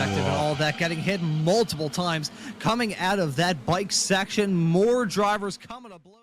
effective and all that, getting hit multiple times. Coming out of that bike section, more drivers coming to blows.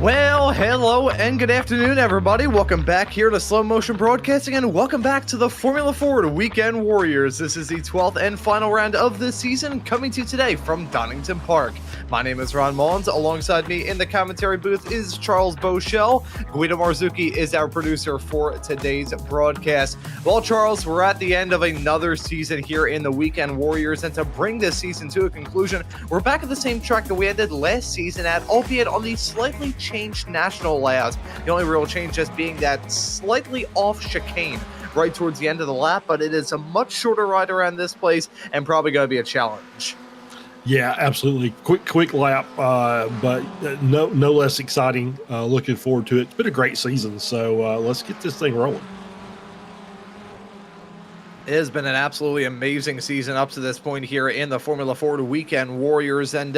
Well, hello and good afternoon, everybody. Welcome back here to Slow Motion Broadcasting, and welcome back to the Formula Ford Weekend Warriors. This is the 12th and final round of the season, coming to you today from Donington Park. My name is Ron Maunz. Alongside me in the commentary booth is Charles Boshell. Guido Marzucchi is our producer for today's broadcast. Well, Charles, we're at the end of another season here in the Weekend Warriors, and to bring this season to a conclusion, we're back at the same track that we ended last season at, albeit on the slightly changed national layout. The only real change just being that slightly off chicane right towards the end of the lap, but it is a much shorter ride around this place and probably going to be a challenge. Yeah, absolutely. Quick lap, but no less exciting. Looking forward to it. It's been a great season, so let's get this thing rolling. It has been an absolutely amazing season up to this point here in the Formula Ford Weekend Warriors, and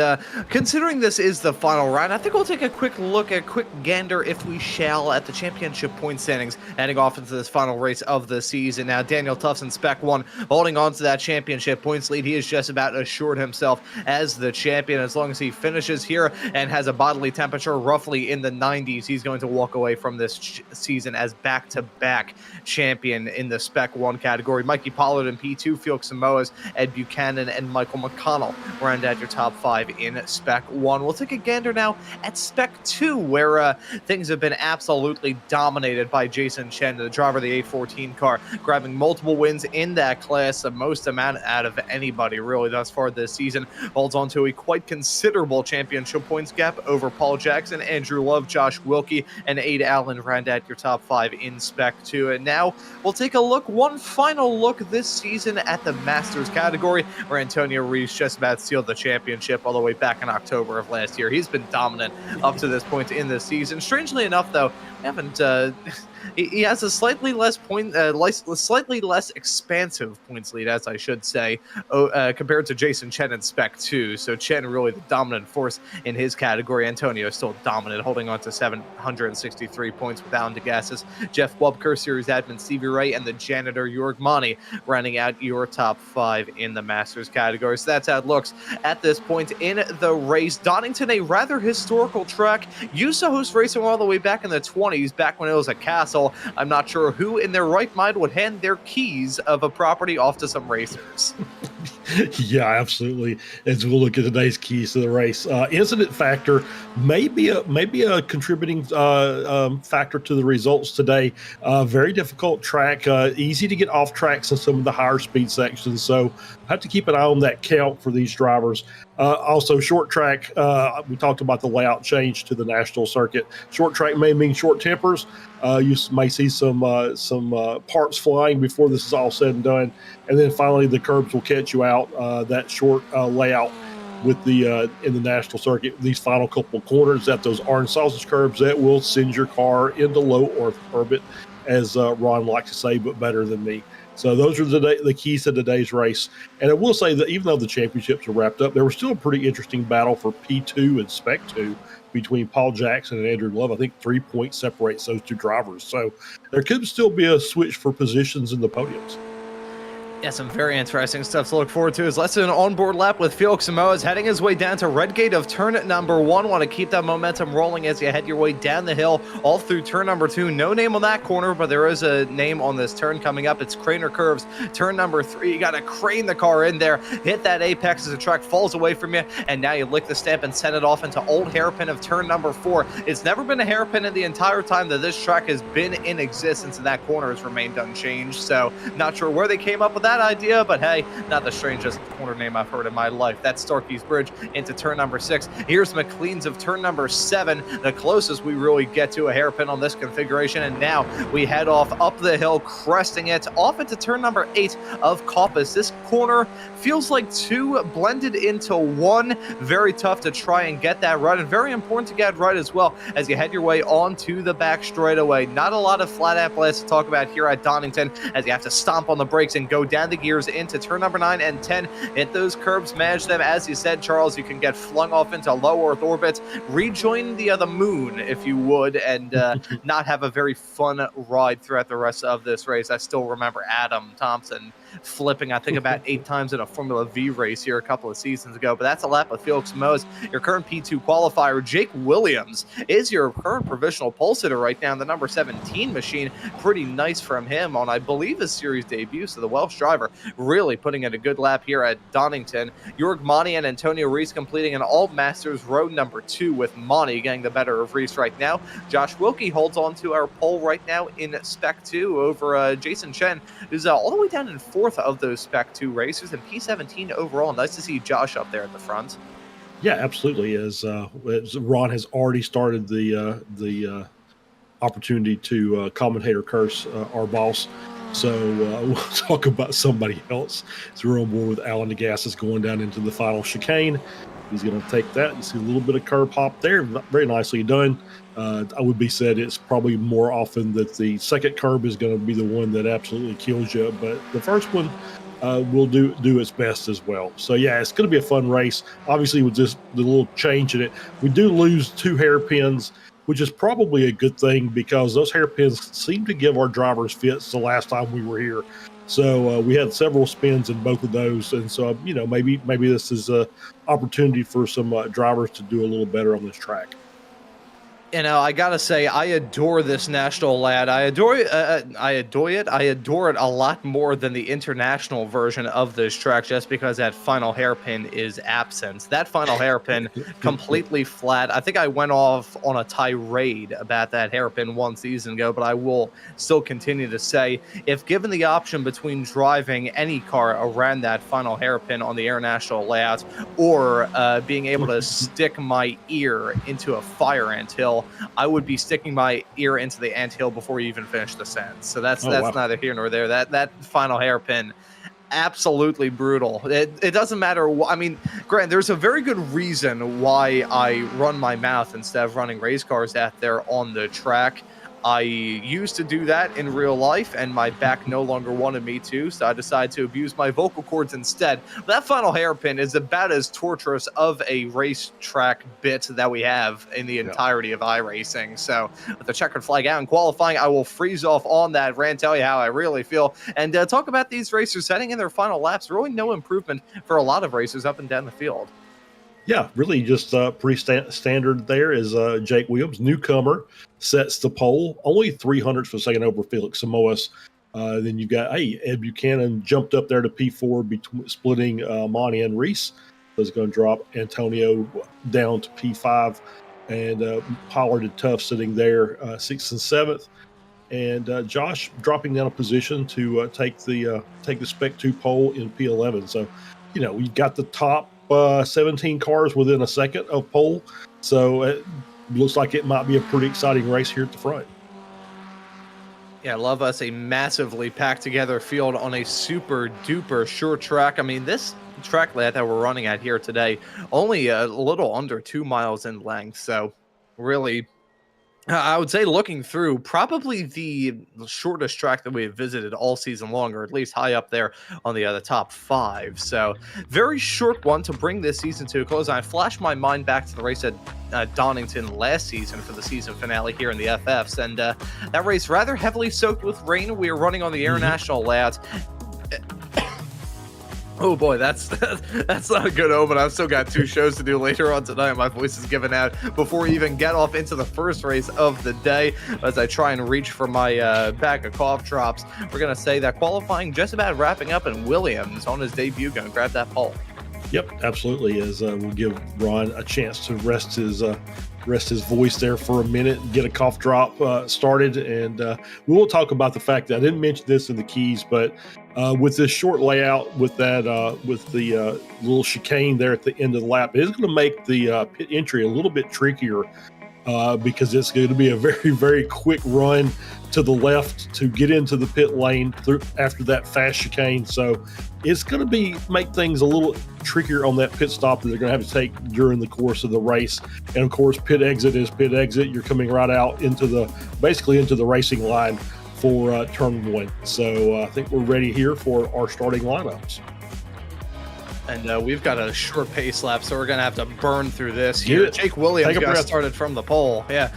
considering this is the final round, I think we'll take a quick look, a quick gander, if we shall, at the championship point standings heading off into this final race of the season. Now, Daniel Tufts in Spec 1 holding on to that championship points lead. He has just about assured himself as the champion. As long as he finishes here and has a bodily temperature roughly in the 90s, he's going to walk away from this season as back-to-back champion in the Spec 1 category. Mike Mikey Pollard in P2, Felix Samoas, Ed Buchanan, and Michael McConnell round out your top 5 in Spec 1. We'll take a gander now at Spec 2, where things have been absolutely dominated by Jason Chen, the driver of the 814 car, grabbing multiple wins in that class, the most amount out of anybody really thus far this season. Holds on to a quite considerable championship points gap over Paul Jackson, Andrew Love, Josh Wilkie, and Aid Allen round out your top 5 in Spec 2. And now we'll take one final look this season at the Masters category, where Antonio Rees just about sealed the championship all the way back in October of last year. He's been dominant up to this point in this season. Strangely enough, though, we haven't he has a slightly less expansive points lead, as I should say, compared to Jason Chen in Spec 2. So Chen really the dominant force in his category. Antonio is still dominant, holding on to 763 points with Alan DeGassis, Jeff Wubker, series admin Stevie Ray, and the janitor Jorg Mani rounding out your top 5 in the Masters category. So that's how it looks at this point in the race. Donington, a rather historical track, used to host racing all the way back in the 20s, back when it was a castle. I'm not sure who in their right mind would hand their keys of a property off to some racers. Yeah, absolutely. As we'll look at today's keys to the race, incident factor may be a contributing factor to the results today. Very difficult track, easy to get off tracks in some of the higher speed sections. So have to keep an eye on that count for these drivers. Also, short track. We talked about the layout change to the national circuit. Short track may mean short tempers. You may see some parts flying before this is all said and done, and then finally the curbs will catch you out. That short layout with the in the national circuit, these final couple of corners at those orange sausage curbs, that will send your car into low orbit, as Ron likes to say, but better than me. So those are the keys to today's race. And I will say that even though the championships are wrapped up, there was still a pretty interesting battle for P2 and Spec 2 between Paul Jackson and Andrew Love. I think 3 points separates those two drivers. So there could still be a switch for positions in the podiums. Yeah, some very interesting stuff to look forward to. Is less than an onboard lap with Felix Samoas heading his way down to red gate of turn number 1. Want to keep that momentum rolling as you head your way down the hill all through turn number 2. No name on that corner, but there is a name on this turn coming up. It's Craner Curves, turn number 3. You got to crane the car in there, hit that apex as the track falls away from you, and now you lick the stamp and send it off into old hairpin of turn number 4. It's never been a hairpin in the entire time that this track has been in existence, and that corner has remained unchanged. So not sure where they came up with that idea, but hey, not the strangest corner name I've heard in my life. That's Starkey's Bridge into turn number 6. Here's McLean's of turn number 7, the closest we really get to a hairpin on this configuration. And now we head off up the hill, cresting it off into turn number 8 of Coppice. This corner feels like 2 blended into 1. Very tough to try and get that right, and very important to get right as well as you head your way onto the back straightaway. Not a lot of flat out blasts to talk about here at Donington, as you have to stomp on the brakes and go down the gears into turn number 9 and 10. Hit those curbs, manage them. As you said, Charles, you can get flung off into low Earth orbit, rejoin the moon if you would, and not have a very fun ride throughout the rest of this race. I still remember Adam Thompson flipping, I think, about 8 times in a Formula V race here a couple of seasons ago. But that's a lap of Felix Moes. Your current P2 qualifier, Jake Williams, is your current provisional pole sitter right now in the number 17 machine. Pretty nice from him on, I believe, his series debut. So the Welsh driver really putting in a good lap here at Donington. Jorg Mani and Antonio Rees completing an all-Masters row number 2, with Mani getting the better of Rees right now. Josh Wilkie holds on to our pole right now in Spec 2 over Jason Chen, who's all the way down in 4th of those Spec 2 racers, and P17 overall. Nice to see Josh up there at the front. Yeah, absolutely. As Ron has already started the opportunity to commentator curse our boss. So we'll talk about somebody else. So we're on board with Alan DeGassis going down into the final chicane. He's going to take that. You see a little bit of curb hop there. Very nicely done. I would be said it's probably more often that the second curb is going to be the one that absolutely kills you, but the first one will do its best as well. So yeah, it's going to be a fun race. Obviously, with just the little change in it, we do lose 2 hairpins, which is probably a good thing because those hairpins seem to give our drivers fits the last time we were here. So we had several spins in both of those, and so maybe this is a opportunity for some drivers to do a little better on this track. You know, I gotta say, I adore this national lad. I adore it. I adore it. I adore it a lot more than the international version of this track, just because that final hairpin is absent. That final hairpin completely flat. I think I went off on a tirade about that hairpin one season ago, but I will still continue to say, if given the option between driving any car around that final hairpin on the international layout, or being able to stick my ear into a fire anthill, I would be sticking my ear into the anthill before you even finish the sentence. So that's wow. neither here nor there. That final hairpin, absolutely brutal. It doesn't matter. I mean, Grant, there's a very good reason why I run my mouth instead of running race cars out there on the track. I used to do that in real life, and my back no longer wanted me to, so I decided to abuse my vocal cords instead. That final hairpin is about as torturous of a racetrack bit that we have in the entirety of iRacing. So with the checkered flag out in qualifying, I will freeze off on that rant, tell you how I really feel, and talk about these racers heading in their final laps. Really no improvement for a lot of racers up and down the field. Yeah, really just pretty standard there is Jake Williams, newcomer, sets the pole, only 300ths of a second over Felix Samoas. Then you got, Ed Buchanan jumped up there to P4, splitting Monty and Reese. So it's going to drop Antonio down to P5, and Pollard and Tuff sitting there 6th and 7th. And Josh dropping down a position to take the Spec 2 pole in P11. So, you know, we got the top 17 cars within a second of pole, so it looks like it might be a pretty exciting race here at the front. Yeah, love us a massively packed together field on a super duper short track. I mean, this track layout that we're running at here today, only a little under 2 miles in length, so really, I would say, looking through, probably the shortest track that we have visited all season long, or at least high up there on the top 5. So very short one to bring this season to a close. I flashed my mind back to the race at Donington last season for the season finale here in the FFs, and that race rather heavily soaked with rain. We were running on the international layout. Oh boy, that's not a good omen. I've still got 2 shows to do later on tonight. My voice is giving out before we even get off into the first race of the day. As I try and reach for my bag of cough drops, we're going to say that qualifying just about wrapping up, and Williams on his debut going to grab that pole. Yep, absolutely. As we'll give Ron a chance to rest his voice there for a minute, get a cough drop started, and we will talk about the fact that I didn't mention this in the keys, but with this short layout, with that with the little chicane there at the end of the lap, it is going to make the pit entry a little bit trickier because it's going to be a very, very quick run to the left to get into the pit lane after that fast chicane. So it's going to make things a little trickier on that pit stop that they're going to have to take during the course of the race. And of course, pit exit is pit exit. You're coming right out basically into the racing line for turn 1. So I think we're ready here for our starting lineups. And we've got a short pace lap, so we're going to have to burn through this here. Jake Williams got started from the pole. Yeah.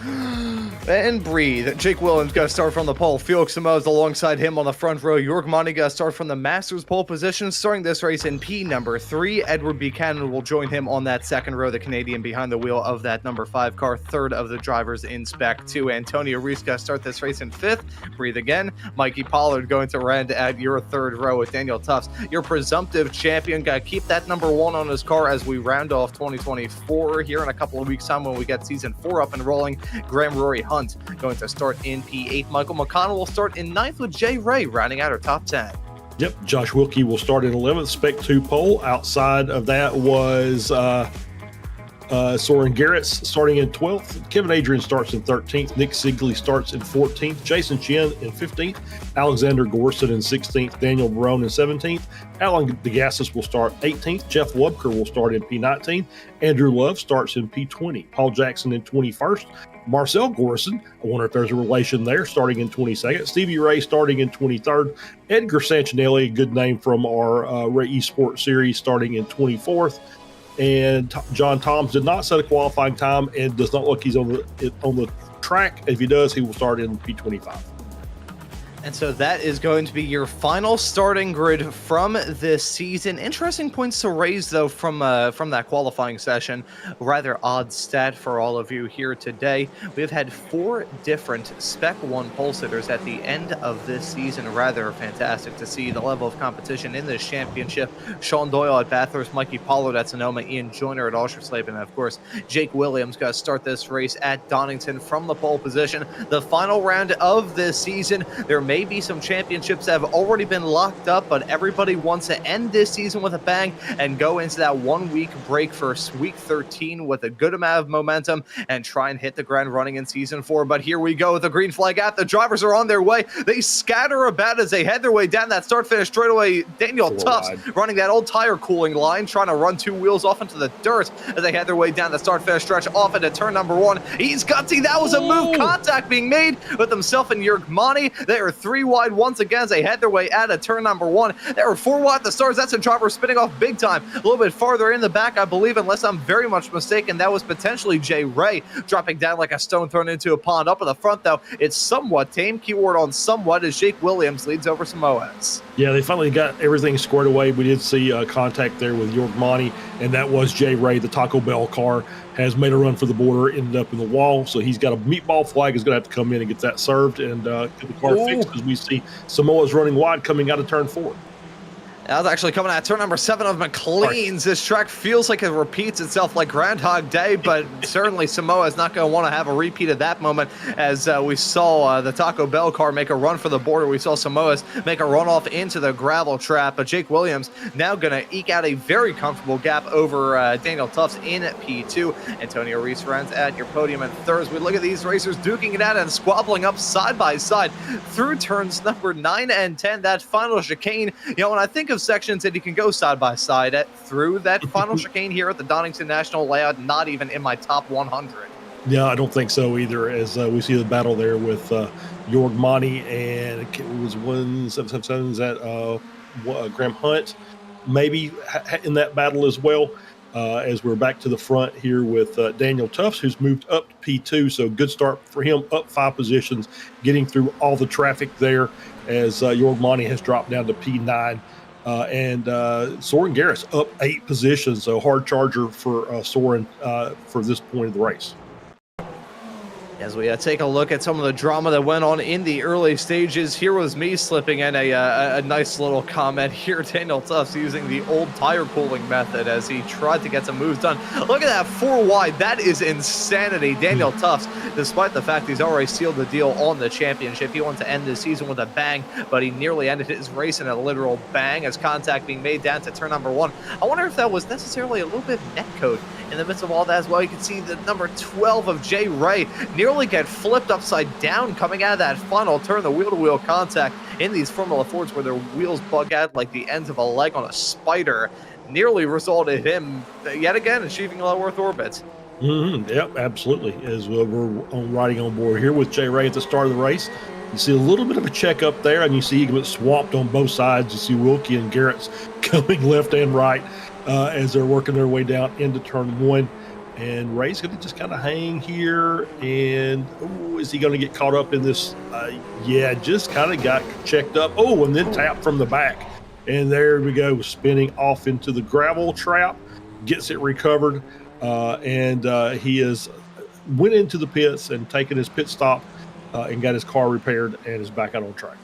And breathe. Jake Williams got to start from the pole. Felix Samoas alongside him on the front row. York Monty got to start from the Masters pole position, starting this race in P number 3. Edward Buchanan will join him on that second row, the Canadian behind the wheel of that number 5 car, third of the drivers in Spec 2. Antonio Reese got to start this race in 5th. Breathe again. Mikey Pollard going to round at your third row with Daniel Tufts, your presumptive champion. Got to keep that number 1 on his car as we round off 2024 here in a couple of weeks' time when we get season 4 up and rolling. Graham Rory Hunt going to start in P8. Michael McConnell will start in 9th with Jay Ray rounding out our top 10. Yep, Josh Wilkie will start in 11th, Spec 2 pole. Outside of that was Soren Garrett's starting in 12th. Kevin Adrian starts in 13th. Nick Sigley starts in 14th. Jason Chen in 15th. Alexander Gorson in 16th. Daniel Barone in 17th. Alan DeGassis will start 18th. Jeff Wubker will start in P19. Andrew Love starts in P20. Paul Jackson in 21st. Marcel Gorson, I wonder if there's a relation there, starting in 22nd. Stevie Ray starting in 23rd. Edgar Sanchinelli, a good name from our Ray Esports series, starting in 24th. And John Toms did not set a qualifying time and does not look he's on the track. If he does, he will start in P25. And so that is going to be your final starting grid from this season. Interesting points to raise, though, from that qualifying session. Rather odd stat for all of you here today. We've had 4 different Spec 1 pole sitters at the end of this season. Rather fantastic to see the level of competition in this championship. Sean Doyle at Bathurst, Mikey Pollard at Sonoma, Ian Joyner at Aldersleben, and of course, Jake Williams got to start this race at Donington from the pole position. The final round of this season, there may be some championships that have already been locked up, but everybody wants to end this season with a bang and go into that 1-week break for week 13 with a good amount of momentum and try and hit the ground running in season 4. But here we go with the green flag out. The drivers are on their way. They scatter about as they head their way down that start-finish straightaway. Daniel Tufts running that old tire cooling line, trying to run 2 wheels off into the dirt as they head their way down the start-finish stretch off into turn number 1. He's gutsy. That was a move. Contact being made with himself and Jörg Mani. They are 3 wide once again as they head their way out of turn number 1. They were 4 wide at the stars. That's a driver spinning off big time. A little bit farther in the back, I believe, unless I'm very much mistaken, that was potentially Jay Ray dropping down like a stone thrown into a pond. Up at the front, though, it's somewhat tame. Keyword on somewhat as Jake Williams leads over Samoans. Yeah, they finally got everything squared away. We did see contact there with Jörg Mani, and that was Jay Ray. The Taco Bell car has made a run for the border, ended up in the wall, so he's got a meatball flag. He's going to have to come in and get that served and get the car fixed, because we see Samoa's running wide coming out of turn 4. That was actually coming at turn number 7 of McLean's. This track feels like it repeats itself like Groundhog Day, but certainly Samoa is not going to want to have a repeat of that moment, as we saw the Taco Bell car make a run for the border. We saw Samoa's make a run off into the gravel trap, but Jake Williams now going to eke out a very comfortable gap over Daniel Tufts in P2. Antonio Reese runs at your podium in 3rd. As we look at these racers duking it out and squabbling up side by side through turns number 9 and 10. That final chicane, when I think of sections that you can go side by side through that final chicane here at the Donington National layout, not even in my top 100. Yeah, I don't think so either, as we see the battle there with Jörg Mani, and it was 177 at Graham Hunt, maybe in that battle as well, as we're back to the front here with Daniel Tufts, who's moved up to P2, so good start for him, up 5 positions, getting through all the traffic there, as Jörg Mani has dropped down to P9. And Soren Garrett's up 8 positions, so hard charger for Soren for this point of the race. As we take a look at some of the drama that went on in the early stages, here was me slipping in a nice little comment here. Daniel Tufts using the old tire cooling method as he tried to get some moves done. Look at that 4 wide. That is insanity. Daniel Tufts, despite the fact he's already sealed the deal on the championship, he wanted to end the season with a bang, but he nearly ended his race in a literal bang as contact being made down to turn number 1. I wonder if that was necessarily a little bit netcode in the midst of all that as well. You can see the number 12 of Jay Ray nearly get flipped upside down coming out of that final turn. The wheel-to-wheel contact in these Formula Fords where their wheels bug out like the ends of a leg on a spider nearly resulted in him yet again achieving low Earth orbits. Yep, absolutely. As we're riding on board here with Jay Ray at the start of the race, you see a little bit of a check up there, and you see he gets swamped on both sides. You see Wilkie and Garrett's coming left and right as they're working their way down into turn 1. And Ray's going to just kind of hang here. And is he going to get caught up in this? Yeah, just kind of got checked up. Oh, and then tapped from the back. And there we go, spinning off into the gravel trap, gets it recovered. And he went into the pits and taken his pit stop and got his car repaired and is back out on track.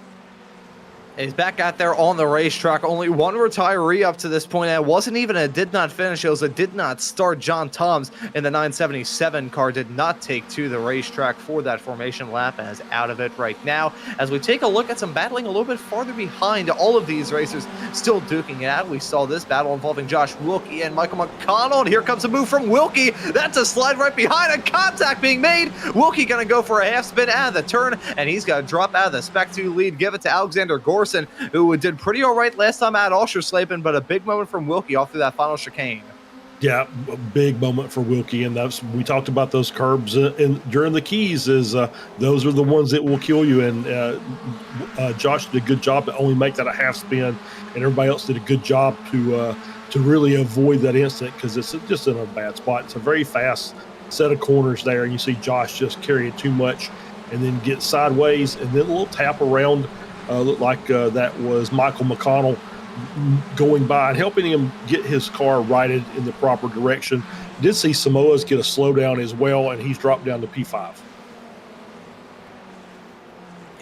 He's back out there on the racetrack. Only one retiree up to this point. It wasn't even a did not finish. It was a did not start. John Toms in the 977 car did not take to the racetrack for that formation lap and is out of it right now. As we take a look at some battling a little bit farther behind, all of these racers still duking it out. We saw this battle involving Josh Wilkie and Michael McConnell. And here comes a move from Wilkie. That's a slide right behind, a contact being made. Wilkie going to go for a half spin out of the turn, and he's going to drop out of the Spec 2 lead, give it to Alexander Gorson, who did pretty all right last time at Aldersleben, but a big moment from Wilkie off through that final chicane. Yeah, a big moment for Wilkie, and we talked about those curbs during the keys. Those are the ones that will kill you. And Josh did a good job to only make that a half spin, and everybody else did a good job to really avoid that incident because it's just in a bad spot. It's a very fast set of corners there, and you see Josh just carrying too much, and then get sideways, and then a little tap around Looked like that was Michael McConnell going by and helping him get his car righted in the proper direction. Did see Samoa's get a slowdown as well, and he's dropped down to P5.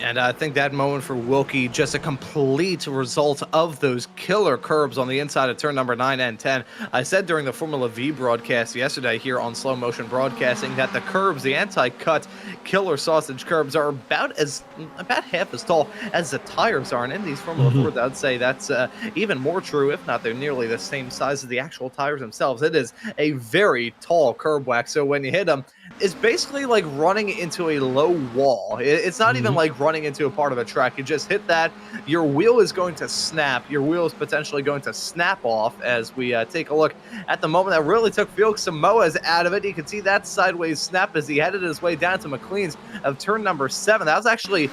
And I think that moment for Wilkie, just a complete result of those killer curbs on the inside of turn number 9 and 10. I said during the Formula V broadcast yesterday here on Slow Motion Broadcasting that the curbs, the anti-cut killer sausage curbs, are about half as tall as the tires are. And in these Formula 4s, I'd say that's even more true. If not, they're nearly the same size as the actual tires themselves. It is a very tall curb wax. So when you hit them, it's basically like running into a low wall. It's not even like running into a part of a track. You just hit that, your wheel is going to snap. Your wheel is potentially going to snap off as we take a look at the moment that really took Felix Samoa's out of it. You can see that sideways snap as he headed his way down to McLean's of turn number 7. That was actually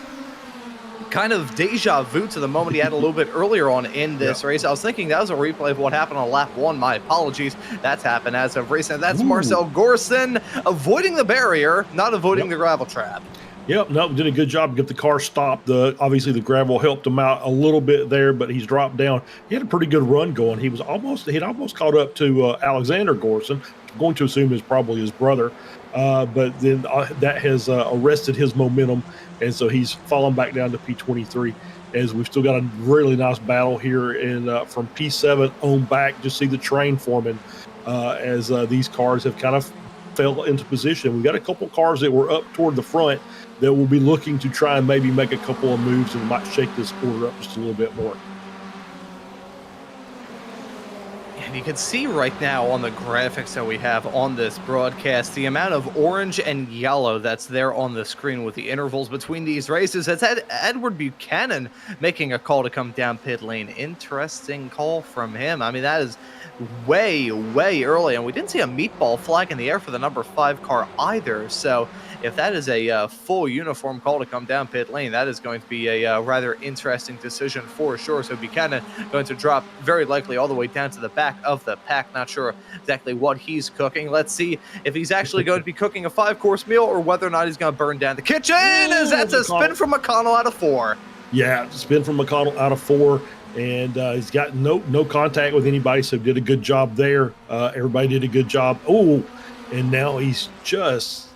kind of deja vu to the moment he had a little bit earlier on in this race. I was thinking that was a replay of what happened on lap 1. My apologies. That's happened as of racing. That's Marcel Gorson avoiding the barrier, not avoiding the gravel trap. Yep, no, did a good job to get the car stopped. Obviously, the gravel helped him out a little bit there, but he's dropped down. He had a pretty good run going. He'd almost caught up to Alexander Gorson. I'm going to assume is probably his brother, but then that has arrested his momentum, and so he's fallen back down to P23. As we've still got a really nice battle here in from P7 on back. Just see the train forming as these cars have kind of fell into position. We've got a couple cars that were up toward the front that will be looking to try and maybe make a couple of moves and might shake this order up just a little bit more. And you can see right now on the graphics that we have on this broadcast the amount of orange and yellow that's there on the screen with the intervals between these races. It's Edward Buchanan making a call to come down pit lane. Interesting call from him. I mean, that is way early, and we didn't see a meatball flag in the air for the number 5 car either. So if that is a full uniform call to come down pit lane, that is going to be a rather interesting decision for sure. So Buchanan going to drop very likely all the way down to the back of the pack. Not sure exactly what he's cooking. Let's see if he's actually going to be cooking a 5-course meal or whether or not he's going to burn down the kitchen. As that's a spin from McConnell out of 4. Yeah, spin from McConnell out of 4. And he's got no contact with anybody, so did a good job there. Everybody did a good job. Oh, and now he's just,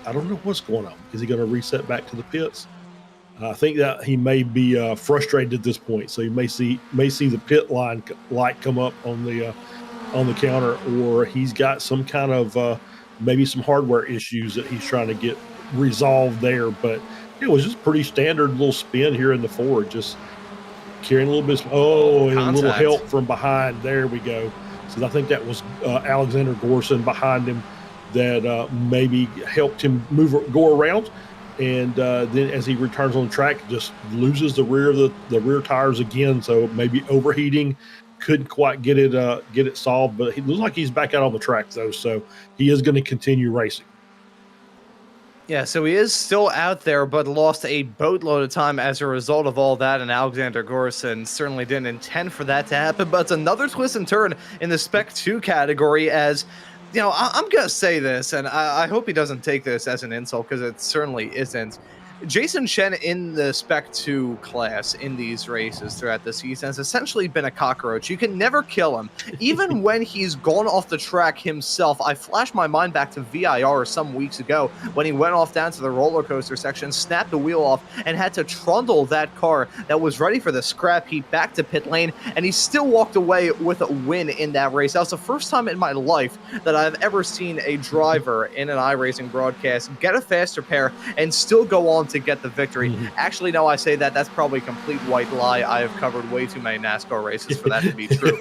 I don't know what's going on. Is he going to reset back to the pits? I think that he may be frustrated at this point, so he may see the pit line light come up on the counter, or he's got some kind of maybe some hardware issues that he's trying to get resolved there. But it was just pretty standard little spin here in the Ford, just carrying a little bit, and a little help from behind. There we go. So I think that was Alexander Gorson behind him that maybe helped him go around. And then as he returns on the track, just loses the rear tires again. So maybe overheating, couldn't quite get it solved. But he looks like he's back out on the track though, so he is going to continue racing. Yeah, so he is still out there, but lost a boatload of time as a result of all that, and Alexander Gorson certainly didn't intend for that to happen, but it's another twist and turn in the Spec 2 category as, you know, I'm going to say this, and I hope he doesn't take this as an insult, because it certainly isn't. Jason Shen in the Spec 2 class in these races throughout the season has essentially been a cockroach. You can never kill him. Even when he's gone off the track himself, I flashed my mind back to VIR some weeks ago when he went off down to the roller coaster section, snapped the wheel off, and had to trundle that car that was ready for the scrap heap back to pit lane, and he still walked away with a win in that race. That was the first time in my life that I've ever seen a driver in an iRacing broadcast get a faster pair and still go on to get the victory. Actually, no, I say that's probably a complete white lie. I have covered way too many NASCAR races for that to be true.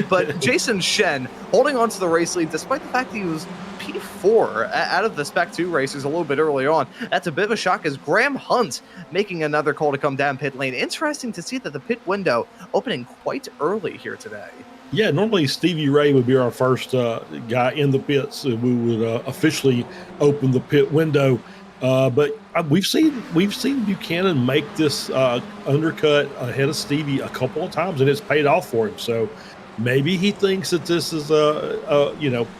But Jason Shen holding on to the race lead despite the fact that he was P4 out of the Spec 2 races a little bit earlier on. That's a bit of a shock as Graham Hunt making another call to come down pit lane. Interesting to see that the pit window opening quite early here today. Yeah, normally Stevie Ray would be our first guy in the pits. We would officially open the pit window. But we've seen Buchanan make this undercut ahead of Stevie a couple of times, and it's paid off for him. So maybe he thinks that this is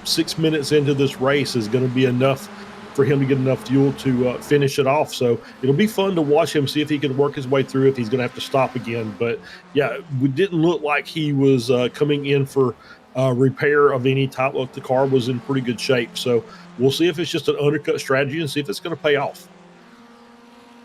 6 minutes into this race is going to be enough for him to get enough fuel to finish it off. So it'll be fun to watch him, see if he can work his way through, if he's going to have to stop again. But yeah, it didn't look like he was coming in for repair of any type. Look, the car was in pretty good shape. So we'll see if it's just an undercut strategy and see if it's going to pay off.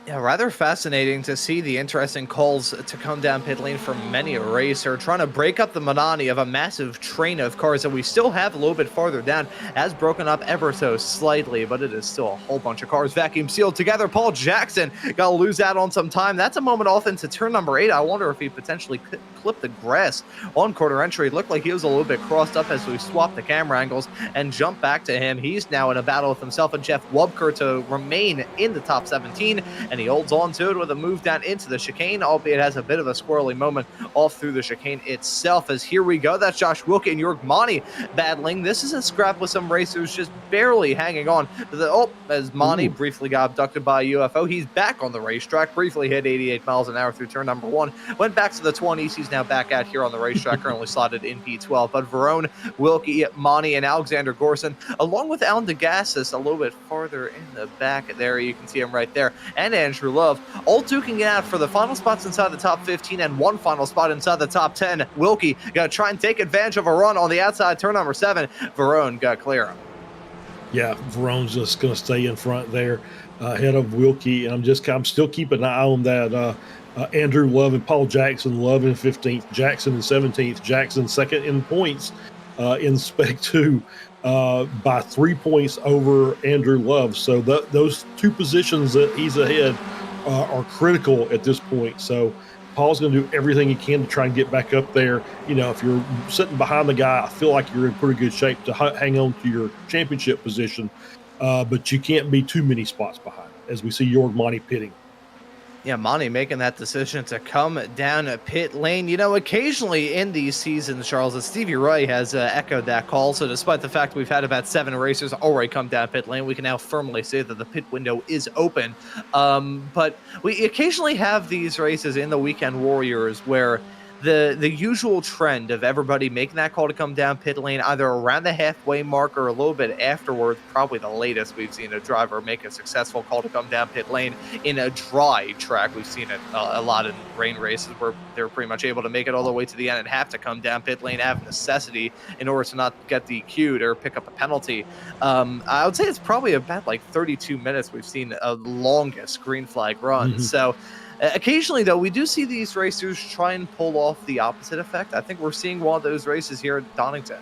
Yeah, rather fascinating to see the interesting calls to come down pit lane from many a racer, trying to break up the monotony of a massive train of cars that we still have a little bit farther down, as broken up ever so slightly, but it is still a whole bunch of cars vacuum sealed together. Paul Jackson got to lose out on some time. That's a moment off into turn number 8. I wonder if he potentially could clip the grass on corner entry. It looked like he was a little bit crossed up as we swapped the camera angles and jumped back to him. He's now in a battle with himself and Jeff Wubker to remain in the top 17, and he holds on to it with a move down into the chicane, albeit has a bit of a squirrely moment off through the chicane itself. As here we go, that's Josh Wilkie and Jörg Monty battling. This is a scrap with some racers just barely hanging on to the, as Monty briefly got abducted by a UFO. He's back on the racetrack, briefly hit 88 miles an hour through turn number 1, went back to the 20s. He's now back out here on the racetrack, currently slotted in P12. But Verone, Wilkie, Monty, and Alexander Gorson, along with Alan DeGassis a little bit farther in the back there, you can see him right there, and Andrew Love, all duking it out for the final spots inside the top 15 and one final spot inside the top 10. Wilkie gonna try and take advantage of a run on the outside turn number 7. Verone got clear him. Yeah, Verone's just going to stay in front there ahead of Wilkie, and I'm still keeping an eye on that Andrew Love and Paul Jackson. Love in 15th, Jackson in 17th, Jackson second in points in Spec 2 by 3 points over Andrew Love. So those two positions that he's ahead are critical at this point. So Paul's going to do everything he can to try and get back up there. You know, if you're sitting behind the guy, I feel like you're in pretty good shape to hang on to your championship position, but you can't be too many spots behind, as we see Jörg Monty pitting. Yeah, Monty making that decision to come down pit lane. You know, occasionally in these seasons, Charles, and Stevie Ray has echoed that call. So despite the fact we've had about 7 racers already come down pit lane, we can now firmly say that the pit window is open. But we occasionally have these races in the Weekend Warriors where the usual trend of everybody making that call to come down pit lane either around the halfway mark or a little bit afterwards, probably the latest we've seen a driver make a successful call to come down pit lane in a dry track. We've seen it a lot in rain races where they're pretty much able to make it all the way to the end and have to come down pit lane out of necessity in order to not get DQ'd or pick up a penalty. I would say it's probably about like 32 minutes we've seen a longest green flag run. So occasionally, though, we do see these racers try and pull off the opposite effect. I think we're seeing one of those races here at Donington.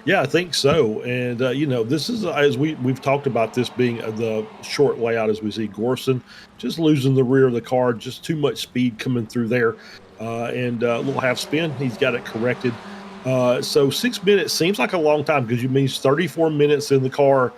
Yeah, I think so. And, you know, this is, as we've talked about this being the short layout, as we see Gorson just losing the rear of the car, just too much speed coming through there. And a little half spin, he's got it corrected. So 6 minutes seems like a long time because you mean 34 minutes in the car,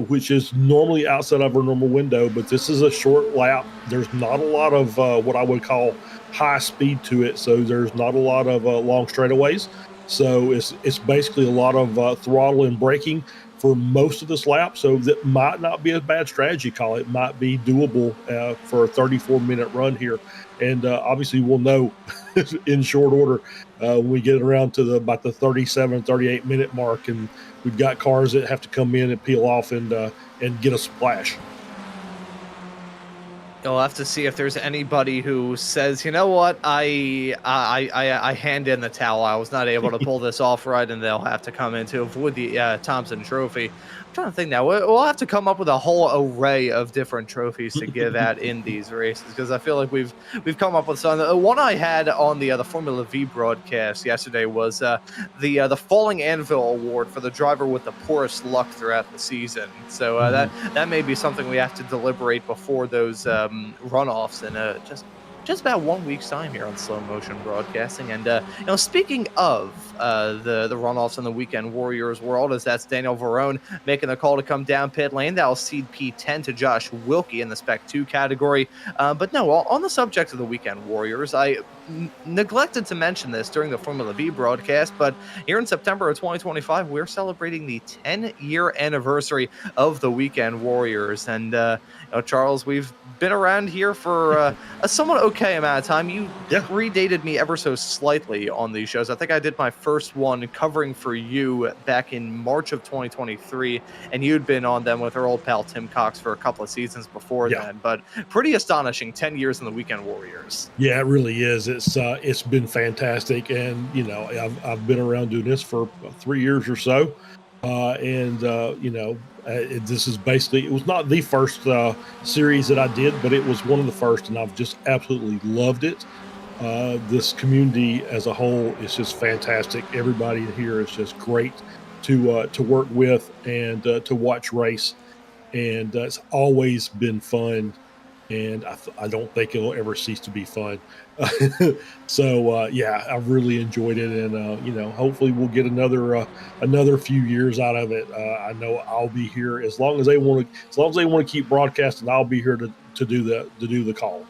which is normally outside of our normal window, but this is a short lap. There's not a lot of what I would call high speed to it, so there's not a lot of long straightaways. So it's basically a lot of throttle and braking for most of this lap. So that might not be a bad strategy call. It might be doable for a 34-minute run here. And obviously we'll know in short order when we get around to about the 37, 38-minute mark, and we've got cars that have to come in and peel off and get a splash. You'll have to see if there's anybody who says, you know what, I hand in the towel. I was not able to pull this off right, and they'll have to come in to avoid the Thompson Trophy. I'm trying to think now. We'll have to come up with a whole array of different trophies to give out in these races, because I feel like we've come up with some. The one I had on the Formula V broadcast yesterday was the Falling Anvil Award for the driver with the poorest luck throughout the season. So that may be something we have to deliberate before those runoffs in just about 1 week's time here on Slow Motion Broadcasting. And you know, speaking of the runoffs in the Weekend Warriors world, as that's Daniel Verone making the call to come down pit lane. That'll cede P10 to Josh Wilkie in the Spec 2 category. But no, on the subject of the Weekend Warriors, neglected to mention this during the Formula V broadcast, but here in September of 2025, we're celebrating the 10-year anniversary of the Weekend Warriors. And, Charles, we've been around here for a somewhat okay amount of time. You predated me ever so slightly on these shows. I think I did my first one covering for you back in March of 2023, and you'd been on them with our old pal Tim Cox for a couple of seasons before then. But pretty astonishing, 10 years in the Weekend Warriors. Yeah, it really is. It's been fantastic, and I've been around doing this for 3 years or so, this is basically, it was not the first series that I did, but it was one of the first, and I've just absolutely loved it. This community as a whole is just fantastic. Everybody here is just great to work with and to watch race, and it's always been fun. And I don't think it'll ever cease to be fun. So I've really enjoyed it, and hopefully we'll get another few years out of it. I know I'll be here as long as they want to keep broadcasting. I'll be here to do the call.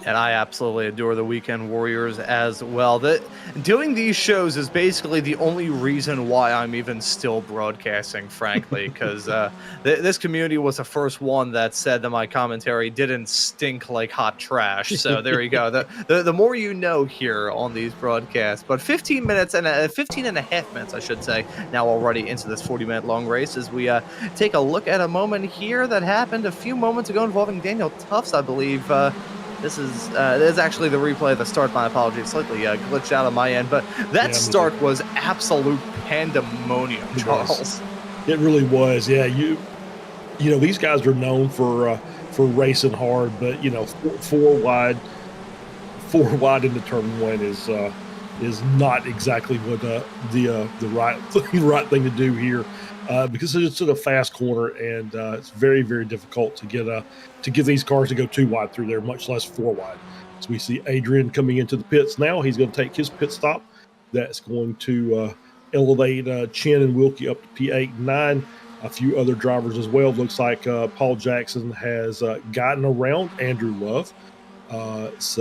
And I absolutely adore the Weekend Warriors as well. Doing these shows is basically the only reason why I'm even still broadcasting, frankly, because this community was the first one that said that my commentary didn't stink like hot trash. So there you go. The more you know here on these broadcasts. But 15 minutes and 15 and a half minutes, I should say, now already into this 40-minute long race as we take a look at a moment here that happened a few moments ago involving Daniel Tufts, I believe. This is actually the replay of the start. My apologies, slightly glitched out on my end, but that start was absolute pandemonium, Charles. It really was. Yeah, these guys are known for racing hard, but four wide into turn one is not exactly what the right thing to do here. Because it's in a fast corner, and it's very, very difficult to get these cars to go too wide through there, much less 4 wide. So we see Adrian coming into the pits now. He's going to take his pit stop. That's going to elevate Chen and Wilkie up to P8 and 9. A few other drivers as well. Looks like Paul Jackson has gotten around Andrew Love. Looks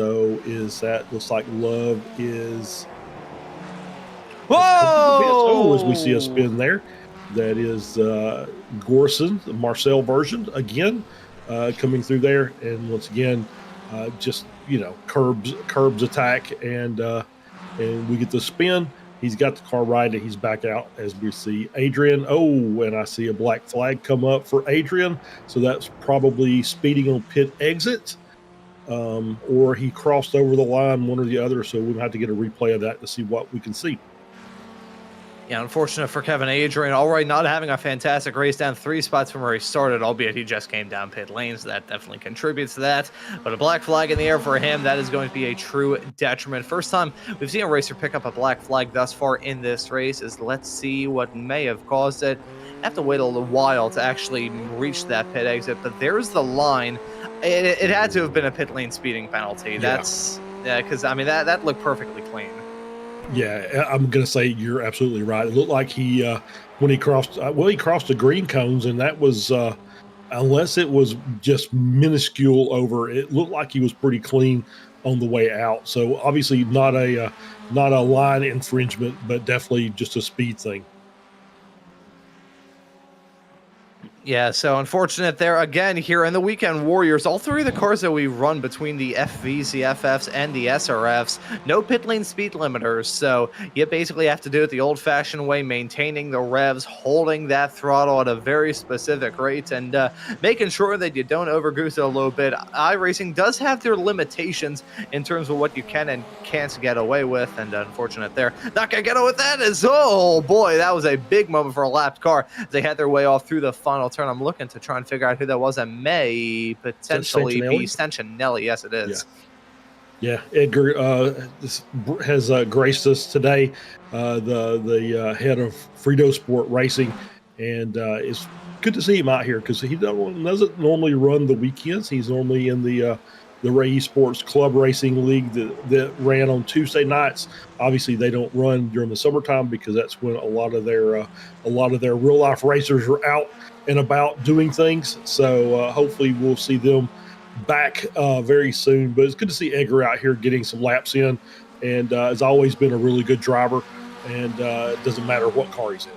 like Love is... Whoa! As we see a spin there. That is Gorson, the Marcel version, again, coming through there. And once again, curbs attack, and we get the spin. He's got the car right, and he's back out as we see Adrian. Oh, and I see a black flag come up for Adrian. So that's probably speeding on pit exit, or he crossed over the line, one or the other. So we'll have to get a replay of that to see what we can see. Yeah, unfortunate for Kevin Adrian. Already not having a fantastic race, down 3 spots from where he started, albeit he just came down pit lane, so that definitely contributes to that. But a black flag in the air for him, that is going to be a true detriment. First time we've seen a racer pick up a black flag thus far in this race. Let's see what may have caused it. I have to wait a little while to actually reach that pit exit, but there's the line. It had to have been a pit lane speeding penalty. That's because that looked perfectly clean. Yeah, I'm going to say you're absolutely right. It looked like he crossed the green cones, and that was, unless it was just minuscule over, it looked like he was pretty clean on the way out. So obviously not a line infringement, but definitely just a speed thing. Yeah, so unfortunate there again here in the Weekend Warriors. All 3 of the cars that we run between the FVs, the FFs, and the SRFs, no pit lane speed limiters. So you basically have to do it the old-fashioned way, maintaining the revs, holding that throttle at a very specific rate, and making sure that you don't overgoose it a little bit. iRacing does have their limitations in terms of what you can and can't get away with, and unfortunate there. Not going to get away with that is, oh boy, that was a big moment for a lapped car. They had their way off through the final turn. I'm looking to try and figure out who that was. It may potentially be Stancinelli. Yes, it is. Yeah, Edgar has graced us today, the head of Frito Sport Racing, and it's good to see him out here because he doesn't normally run the weekends. He's normally in the Ray Esports Club Racing League that ran on Tuesday nights. Obviously, they don't run during the summertime because that's when a lot of their real life racers are out and about doing things. So hopefully we'll see them back very soon. But it's good to see Edgar out here getting some laps in, and has always been a really good driver. And it doesn't matter what car he's in.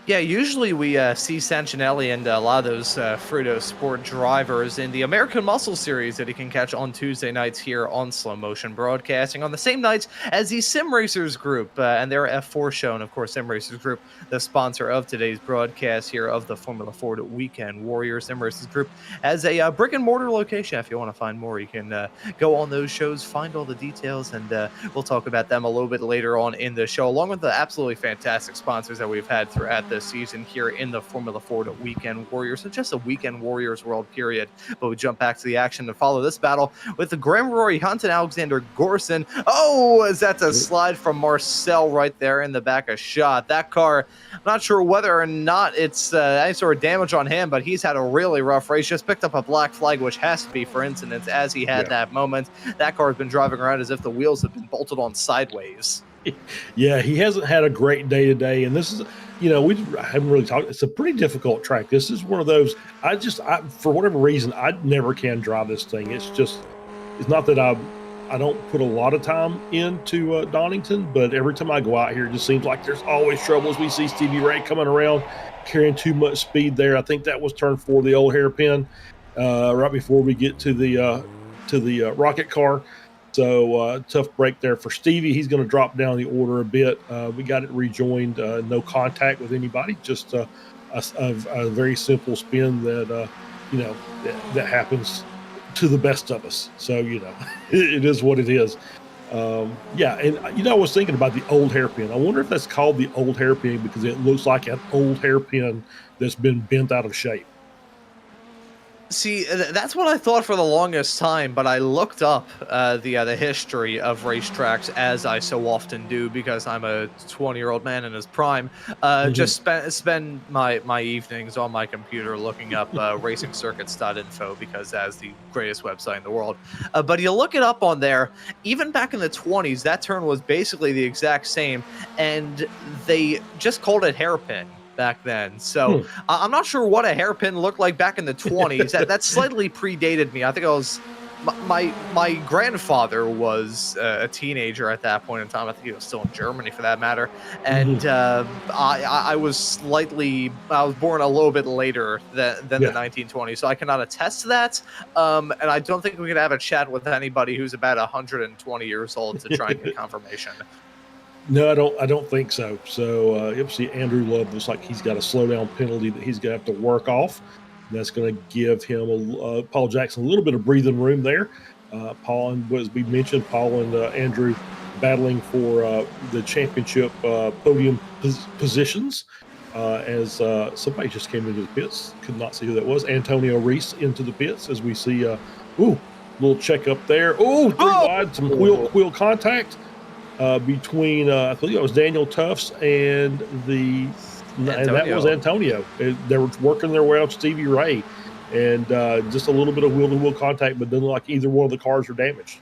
Yeah, usually we see Sancinelli and a lot of those Fruto Sport drivers in the American Muscle Series that he can catch on Tuesday nights here on Slow Motion Broadcasting, on the same nights as the Sim Racers Group and their F4 show. And of course, Sim Racers Group, the sponsor of today's broadcast here of the Formula Ford Weekend Warriors. Sim Racers Group has a brick and mortar location. If you want to find more, you can go on those shows, find all the details, and we'll talk about them a little bit later on in the show, along with the absolutely fantastic sponsors that we've had throughout this season here in the Formula Ford Weekend Warriors. So just a Weekend Warriors world period. But we jump back to the action to follow this battle with the Graham Rory Hunt and Alexander Gorson. Oh, is that a slide from Marcel right there in the back of shot. That car, I'm not sure whether or not it's any sort of damage on him, but he's had a really rough race. Just picked up a black flag, which has to be for incidents, as he had that moment. That car has been driving around as if the wheels have been bolted on sideways. Yeah, he hasn't had a great day today, and this is, we haven't really talked. It's a pretty difficult track. This is one of those. I for whatever reason, I never can drive this thing. It's not that I don't put a lot of time into Donington, but every time I go out here, it just seems like there's always troubles. We see Stevie Ray coming around carrying too much speed there. I think that was turn 4, the old hairpin, right before we get to the rocket car. So tough break there for Stevie. He's going to drop down the order a bit. We got it rejoined. No contact with anybody. Just a very simple spin that that happens to the best of us. So it is what it is. And I was thinking about the old hairpin. I wonder if that's called the old hairpin because it looks like an old hairpin that's been bent out of shape. See, that's what I thought for the longest time, but I looked up the history of racetracks, as I so often do, because I'm a 20-year-old man in his prime. Just spend my evenings on my computer looking up racingcircuits.info, because that's the greatest website in the world. But you look it up on there, even back in the 20s, that turn was basically the exact same, and they just called it hairpin back then. So I'm not sure what a hairpin looked like back in the 20s. that slightly predated me. I think I was my grandfather was a teenager at that point in time. I think he was still in Germany for that matter. And I was born a little bit later than the 1920s, so I cannot attest to that. And I don't think we could have a chat with anybody who's about 120 years old to try and get confirmation. No, I don't think so. So you'll see Andrew Love looks like he's got a slowdown penalty that he's going to have to work off. And that's going to give him Paul Jackson a little bit of breathing room there. Paul, and as we mentioned, Paul and Andrew battling for the championship podium positions. As somebody just came into the pits, could not see who that was. Antonio Reese into the pits as we see. Little check up there. Three wide, some wheel contact. Between I believe it was Daniel Tufts and that was Antonio. They were working their way out Stevie Ray, and just a little bit of wheel-to-wheel contact, but doesn't look like either one of the cars are damaged.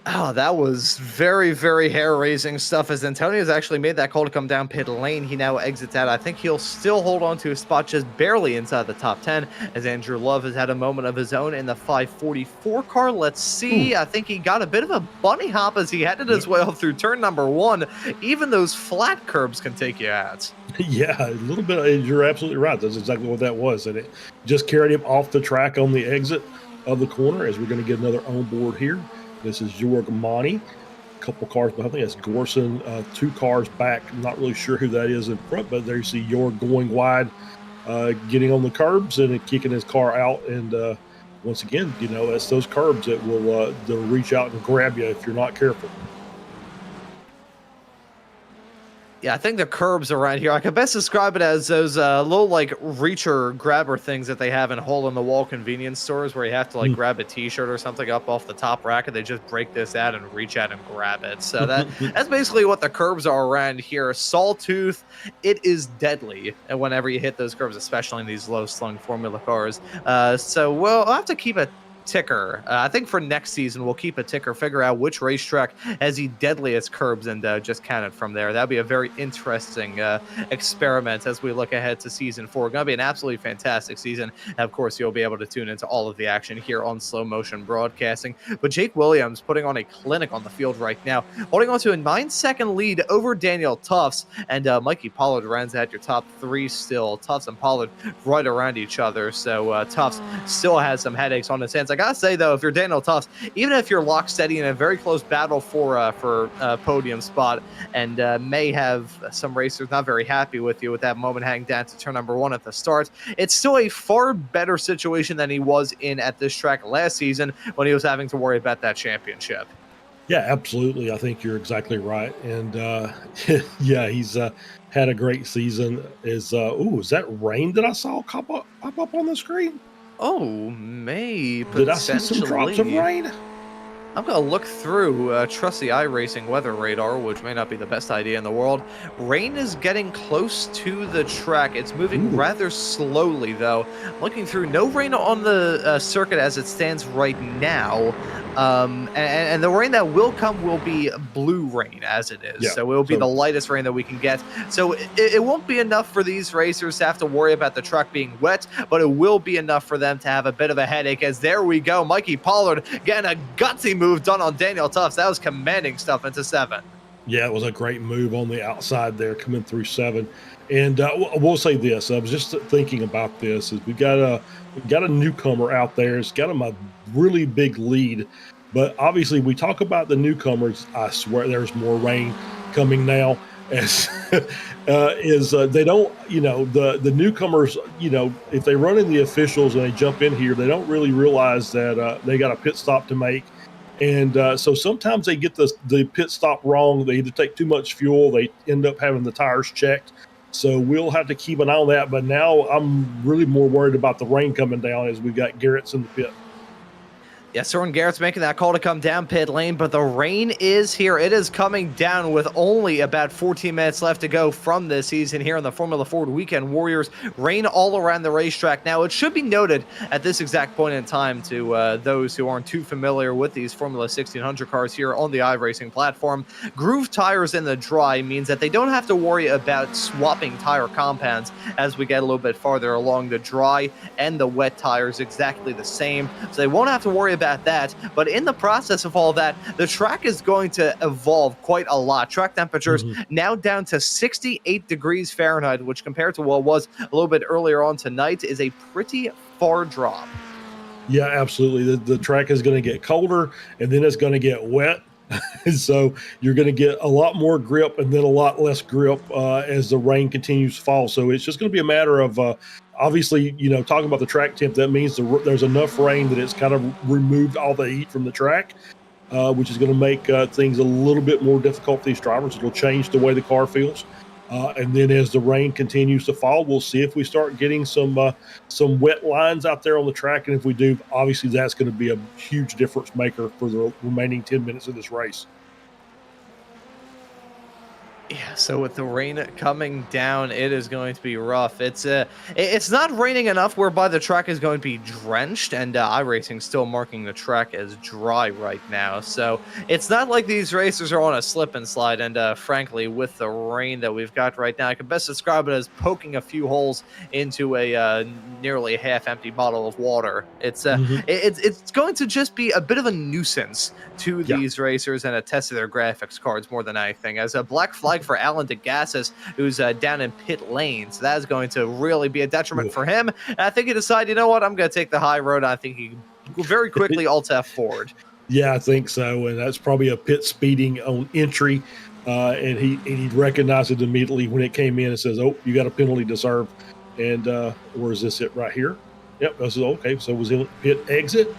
Oh, that was very, very hair-raising stuff, as Antonio's actually made that call to come down pit lane. He now exits out. I think he'll still hold on to a spot just barely inside the top 10, as Andrew Love has had a moment of his own in the 544 car. Let's see. I think he got a bit of a bunny hop as he headed his way up through turn number 1. Even those flat curbs can take you out. Yeah, a little bit. You're absolutely right. That's exactly what that was. And it just carried him off the track on the exit of the corner, as we're going to get another onboard here. This is Jorg Mani, a couple cars, but I think that's Gorson, 2 cars back. I'm not really sure who that is in front, but there you see Jorg going wide, getting on the curbs and kicking his car out. And once again, that's those curbs that will they'll reach out and grab you if you're not careful. Yeah, I think the curbs around here, I can best describe it as those little reacher grabber things that they have in hole-in-the-wall convenience stores, where you have to grab a t-shirt or something up off the top rack, and they just break this out and reach out and grab it. So that's basically what the curbs are around here. Sawtooth, it is deadly whenever you hit those curbs, especially in these low-slung Formula cars. So we'll have to keep a ticker. I think for next season, we'll keep a ticker, figure out which racetrack has the deadliest curbs, and just count it from there. That'd be a very interesting experiment as we look ahead to season 4. Going to be an absolutely fantastic season. And of course, you'll be able to tune into all of the action here on Slow Motion Broadcasting. But Jake Williams putting on a clinic on the field right now, holding on to a 9-second lead over Daniel Tufts, and Mikey Pollard runs at your top 3 still. Tufts and Pollard right around each other, so Tufts still has some headaches on his hands. I gotta say though, if you're Daniel Tufts, even if you're locked steady in a very close battle for podium spot, and may have some racers not very happy with you with that moment hang down to turn number 1 at the start, it's still a far better situation than he was in at this track last season when he was having to worry about that championship. Yeah, absolutely. I think you're exactly right. And yeah, he's had a great season. Is that rain that I saw pop up on the screen? Oh, may Did I see some drops of rain? I'm going to look through trusty iRacing weather radar, which may not be the best idea in the world. Rain is getting close to the track. It's moving rather slowly, though. Looking through, no rain on the circuit as it stands right now. And the rain that will come will be blue rain, as it is. Yeah, so it will be the lightest rain that we can get. So it won't be enough for these racers to have to worry about the track being wet, but it will be enough for them to have a bit of a headache, as there we go. Mikey Pollard getting a gutsy move done on Daniel Tufts. That was commanding stuff into 7. Yeah, it was a great move on the outside there, coming through 7. And we'll say this. I was just thinking about this. Is we got a newcomer out there. It's got him a really big lead. But obviously, we talk about the newcomers. I swear there's more rain coming now. As they don't, the newcomers, if they run in the officials and they jump in here, they don't really realize that they got a pit stop to make. And so sometimes they get the pit stop wrong. They either take too much fuel. They end up having the tires checked. So we'll have to keep an eye on that. But now I'm really more worried about the rain coming down as we've got Garrett's in the pit. Yes, Soren Garrett's making that call to come down pit lane, but the rain is here. It is coming down with only about 14 minutes left to go from this season here on the Formula Ford Weekend Warriors. Rain all around the racetrack. Now, it should be noted at this exact point in time to those who aren't too familiar with these Formula 1600 cars here on the iRacing platform, groove tires in the dry means that they don't have to worry about swapping tire compounds as we get a little bit farther along. The dry and the wet tires exactly the same, so they won't have to worry about that. But in the process of all that, the track is going to evolve quite a lot. Track temperatures now down to 68 degrees Fahrenheit, which compared to what was a little bit earlier on tonight is a pretty far drop. Yeah, absolutely. The track is going to get colder, and then it's going to get wet. So you're going to get a lot more grip and then a lot less grip as the rain continues to fall. So it's just going to be a matter of obviously, talking about the track temp, that means there's enough rain that it's kind of removed all the heat from the track, which is going to make things a little bit more difficult for these drivers. It'll change the way the car feels. And then as the rain continues to fall, we'll see if we start getting some wet lines out there on the track. And if we do, obviously that's going to be a huge difference maker for the remaining 10 minutes of this race. Yeah, so with the rain coming down, it is going to be rough. It's not raining enough whereby the track is going to be drenched, and iRacing still marking the track as dry right now. So it's not like these racers are on a slip and slide, and frankly, with the rain that we've got right now, I can best describe it as poking a few holes into a nearly half-empty bottle of water. It's going to just be a bit of a nuisance to these racers and a test of their graphics cards more than anything. As a black flag for Alan DeGassis, who's down in pit lane. So that is going to really be a detriment for him. And I think he decided, you know what, I'm going to take the high road. I think he very quickly alt F forward. Yeah, I think so. And that's probably a pit speeding on entry. And he recognized it immediately when it came in and says, oh, you got a penalty to serve. And where is this it right here? Yep, this is okay. So it was in pit exit.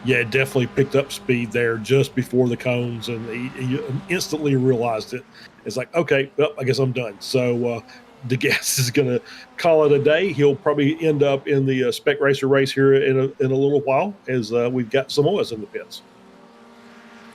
Yeah, it definitely picked up speed there just before the cones, and he instantly realized it. It's like, okay, well, I guess I'm done. So DeGas is going to call it a day. He'll probably end up in the Spec Racer race here in a little while, as we've got Samoa's in the pits.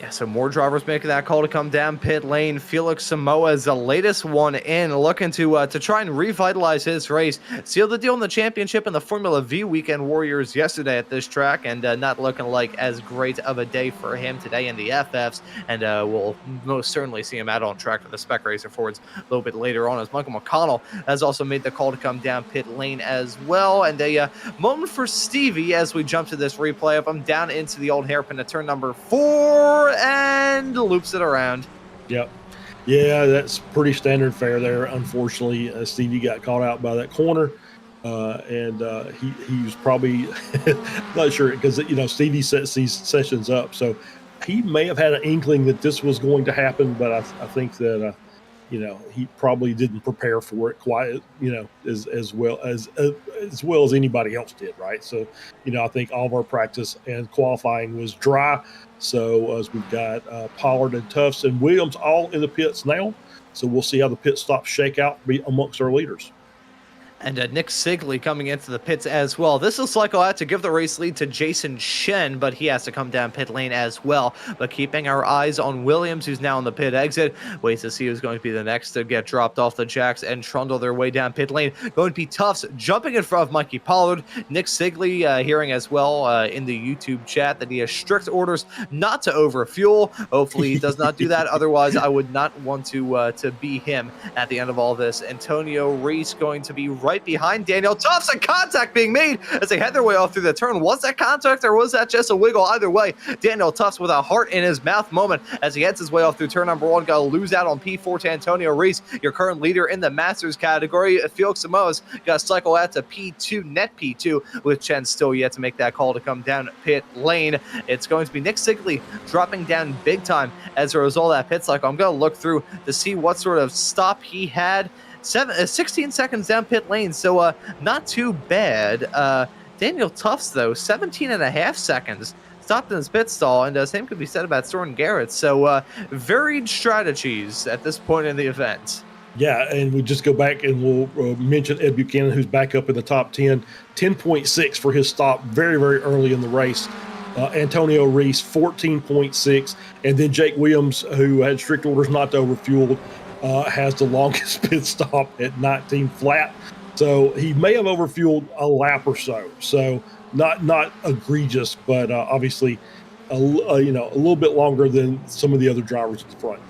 Yeah, so more drivers making that call to come down pit lane. Felix Samoa is the latest one in, looking to try and revitalize his race. Sealed the deal in the championship in the Formula V Weekend Warriors yesterday at this track, and not looking like as great of a day for him today in the FFs. And we'll most certainly see him out on track for the Spec Racer Fords a little bit later on, as Michael McConnell has also made the call to come down pit lane as well. And a moment for Stevie as we jump to this replay of him down into the old hairpin at turn number 4. And loops it around. Yep. Yeah, that's pretty standard fare there. Unfortunately, Stevie got caught out by that corner, and he was probably not sure because Stevie sets these sessions up, so he may have had an inkling that this was going to happen, but I think that he probably didn't prepare for it quite as well as anybody else did, right? So I think all of our practice and qualifying was dry. So as we've got Pollard and Tufts and Williams all in the pits now, so we'll see how the pit stops shake out amongst our leaders. And Nick Sigley coming into the pits as well. This will cycle out to give the race lead to Jason Shen, but he has to come down pit lane as well. But keeping our eyes on Williams, who's now on the pit exit. Waits to see who's going to be the next to get dropped off the jacks and trundle their way down pit lane. Going to be Tufts jumping in front of Mikey Pollard. Nick Sigley hearing as well in the YouTube chat that he has strict orders not to overfuel. Hopefully he does not do that. Otherwise, I would not want to be him at the end of all this. Antonio Reese going to be right behind Daniel Tufts, and contact being made as they head their way off through the turn. Was that contact or was that just a wiggle? Either way, Daniel Tufts with a heart in his mouth moment as he heads his way off through turn number 1. Got to lose out on P4 to Antonio Reese, your current leader in the Masters category. Felix Samoa's got to cycle out to P2, net P2, with Chen still yet to make that call to come down pit lane. It's going to be Nick Sigley dropping down big time as a result of that pit cycle. I'm going to look through to see what sort of stop he had. 16 seconds down pit lane, so not too bad. Daniel Tufts, though, 17 and a half seconds stopped in his pit stall, and same could be said about Soren Garrett. So varied strategies at this point in the event. Yeah, and we just go back and we'll mention Ed Buchanan, who's back up in the top 10, 10.6 for his stop very, very early in the race. Antonio Reese, 14.6, and then Jake Williams, who had strict orders not to overfuel, has the longest pit stop at 19 flat. So he may have overfueled a lap or so. So not egregious, but obviously a little bit longer than some of the other drivers at the front.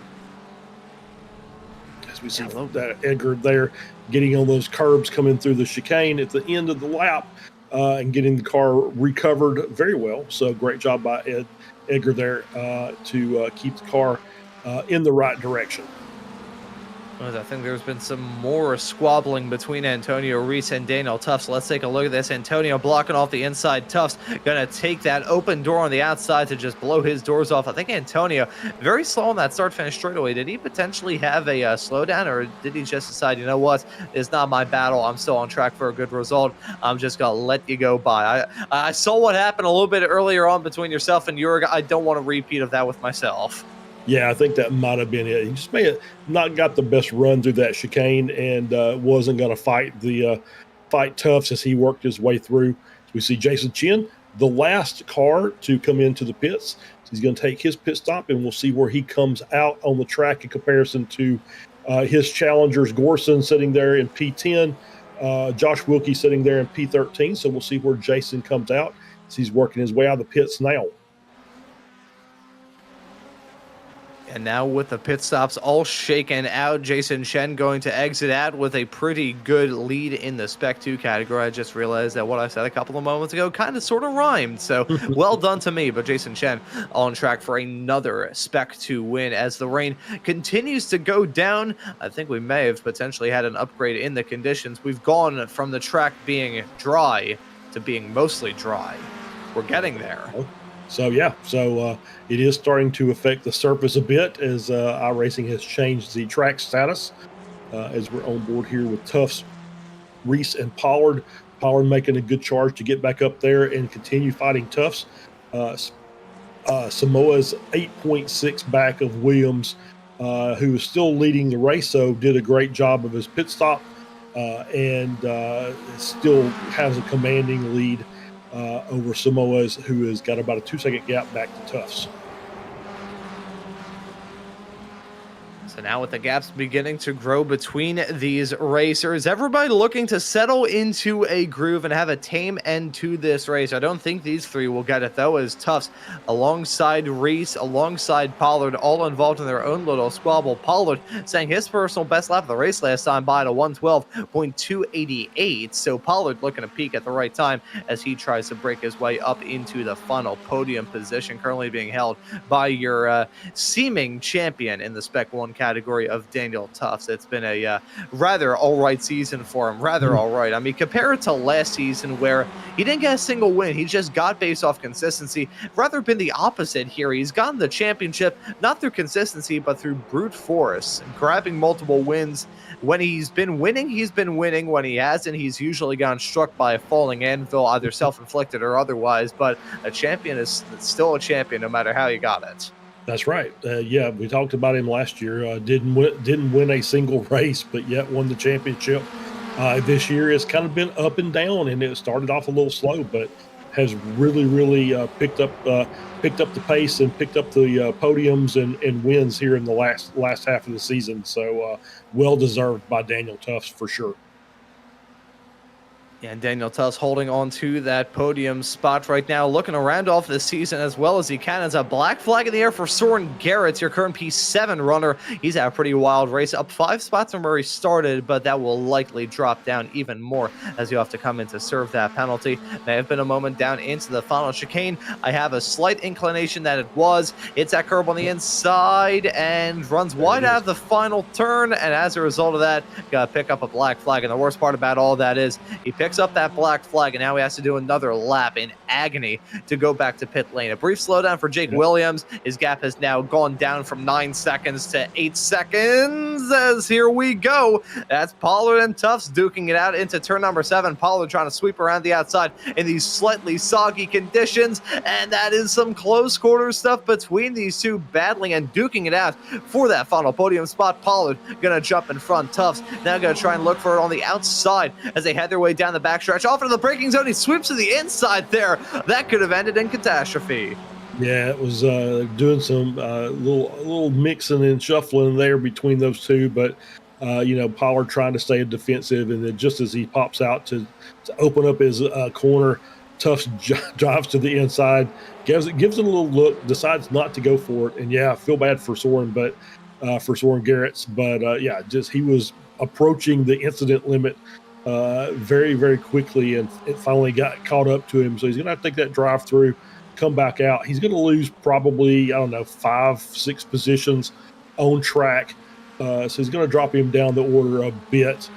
As we see that Edgar there getting on those curbs coming through the chicane at the end of the lap and getting the car recovered very well. So great job by Edgar there to keep the car in the right direction. I think there's been some more squabbling between Antonio Reese and Daniel Tufts. Let's take a look at this. Antonio blocking off the inside. Tufts going to take that open door on the outside to just blow his doors off. I think Antonio, very slow on that start-finish straightaway. Did he potentially have a slowdown, or did he just decide, you know what, it's not my battle. I'm still on track for a good result. I'm just going to let you go by. I saw what happened a little bit earlier on between yourself and Jurg. I don't want a repeat of that with myself. Yeah, I think that might have been it. He just may have not got the best run through that chicane and wasn't going to fight Tufts as he worked his way through. We see Jason Chen, the last car to come into the pits. So he's going to take his pit stop, and we'll see where he comes out on the track in comparison to his challengers. Gorson sitting there in P10, Josh Wilkie sitting there in P13. So we'll see where Jason comes out as he's working his way out of the pits now. And now with the pit stops all shaken out, Jason Shen going to exit out with a pretty good lead in the Spec 2 category. I just realized that what I said a couple of moments ago kind of sort of rhymed. So well done to me. But Jason Shen on track for another Spec 2 win as the rain continues to go down. I think we may have potentially had an upgrade in the conditions. We've gone from the track being dry to being mostly dry. We're getting there. So, yeah, it is starting to affect the surface a bit as iRacing has changed the track status as we're on board here with Tufts, Reese, and Pollard. Pollard making a good charge to get back up there and continue fighting Tufts. Samoa's 8.6 back of Williams, who is still leading the race, so did a great job of his pit stop and still has a commanding lead over Samoa's, who has got about a 2-second gap back to Tufts. So now with the gaps beginning to grow between these racers, everybody looking to settle into a groove and have a tame end to this race. I don't think these three will get it, though, as Tufts alongside Reese, alongside Pollard, all involved in their own little squabble. Pollard saying his personal best lap of the race last time by to 112.288. So Pollard looking to peak at the right time as he tries to break his way up into the final podium position, currently being held by your seeming champion in the Spec 1 category of Daniel Tufts. It's been a rather all right season for him, rather all right. I mean, compare it to last season where he didn't get a single win. He just got based off consistency. Rather been the opposite here. He's gotten the championship, not through consistency, but through brute force, grabbing multiple wins. When he's been winning, he's been winning. When he hasn't, he's usually gotten struck by a falling anvil, either self-inflicted or otherwise. But a champion is still a champion no matter how you got it. That's right. Yeah, we talked about him last year. Didn't win a single race, but yet won the championship. This year has kind of been up and down, and it started off a little slow, but has really picked up the pace and picked up the podiums and wins here in the last half of the season. So well deserved by Daniel Tufts for sure. Yeah, and Daniel Tufts holding on to that podium spot right now, looking around off this season as well as he can. As a black flag in the air for Soren Garrett, your current P7 runner. He's had a pretty wild race, up 5 spots from where he started, but that will likely drop down even more as you have to come in to serve that penalty. May have been a moment down into the final chicane. I have a slight inclination that it was. It's that curb on the inside and runs wide out of the final turn, and as a result of that, got to pick up a black flag. And the worst part about all that is he picks up that black flag, and now he has to do another lap in agony to go back to pit lane. A brief slowdown for Jake Williams. His gap has now gone down from 9 seconds to 8 seconds as here we go. That's Pollard and Tufts duking it out into turn number 7. Pollard trying to sweep around the outside in these slightly soggy conditions, and that is some close quarter stuff between these two, battling and duking it out for that final podium spot. Pollard gonna jump in front. Tufts now gonna try and look for it on the outside as they head their way down the backstretch off into the braking zone. He sweeps to the inside there. That could have ended in catastrophe. Yeah, it was doing some little mixing and shuffling there between those two, but Pollard trying to stay defensive, and then just as he pops out to open up his corner, Tufts drives to the inside, gives it a little look, decides not to go for it, and yeah, I feel bad for Soren, for Soren Garrett, but he was approaching the incident limit very quickly, and it finally got caught up to him. So he's going to have to take that drive through, come back out. He's going to lose probably, 5-6 positions on track. So he's going to drop him down the order a bit,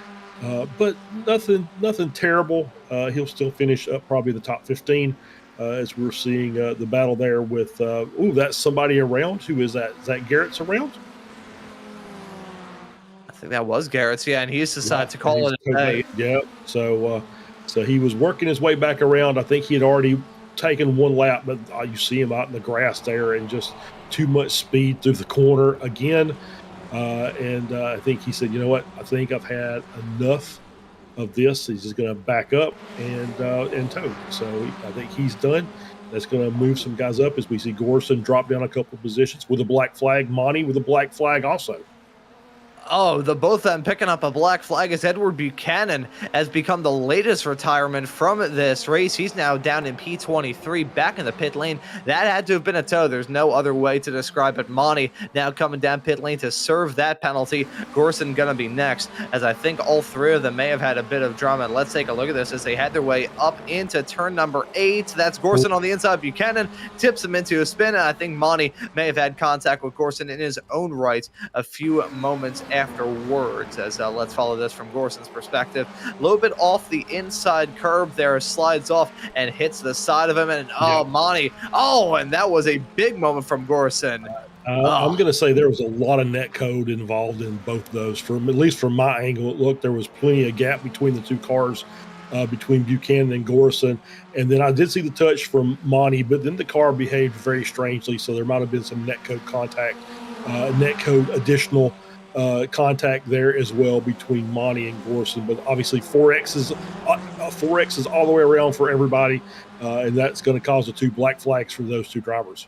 but nothing terrible. He'll still finish up probably the top 15 as we're seeing the battle there with, that's somebody around. Who is that? Is that Garrett's around? I think that was Garrett's, and he's decided to call it a day. Yeah, so he was working his way back around. I think he had already taken one lap, but you see him out in the grass there, and just too much speed through the corner again. I think he said, you know what, I think I've had enough of this. He's just going to back up and tow. So I think he's done. That's going to move some guys up as we see Gorson drop down a couple positions with a black flag. Monty with a black flag also. Oh, the both of them picking up a black flag as Edward Buchanan has become the latest retirement from this race. He's now down in P23, back in the pit lane. That had to have been a tow. There's no other way to describe it. Monty now coming down pit lane to serve that penalty. Gorson gonna be next, as I think all three of them may have had a bit of drama. Let's take a look at this as they had their way up into turn number 8. That's Gorson on the inside. Buchanan tips him into a spin, and I think Monty may have had contact with Gorson in his own right a few moments afterwards. As let's follow this from Gorson's perspective. A little bit off the inside curb there, slides off and hits the side of him, and Monty, and that was a big moment from Gorson. I'm going to say there was a lot of net code involved in both of those. At least from my angle, it looked there was plenty of gap between the two cars, between Buchanan and Gorson. And then I did see the touch from Monty, but then the car behaved very strangely, so there might have been some net code contact, additional contact there as well between Monty and Gorson. But obviously 4X is all the way around for everybody, and that's going to cause the 2 black flags for those 2 drivers.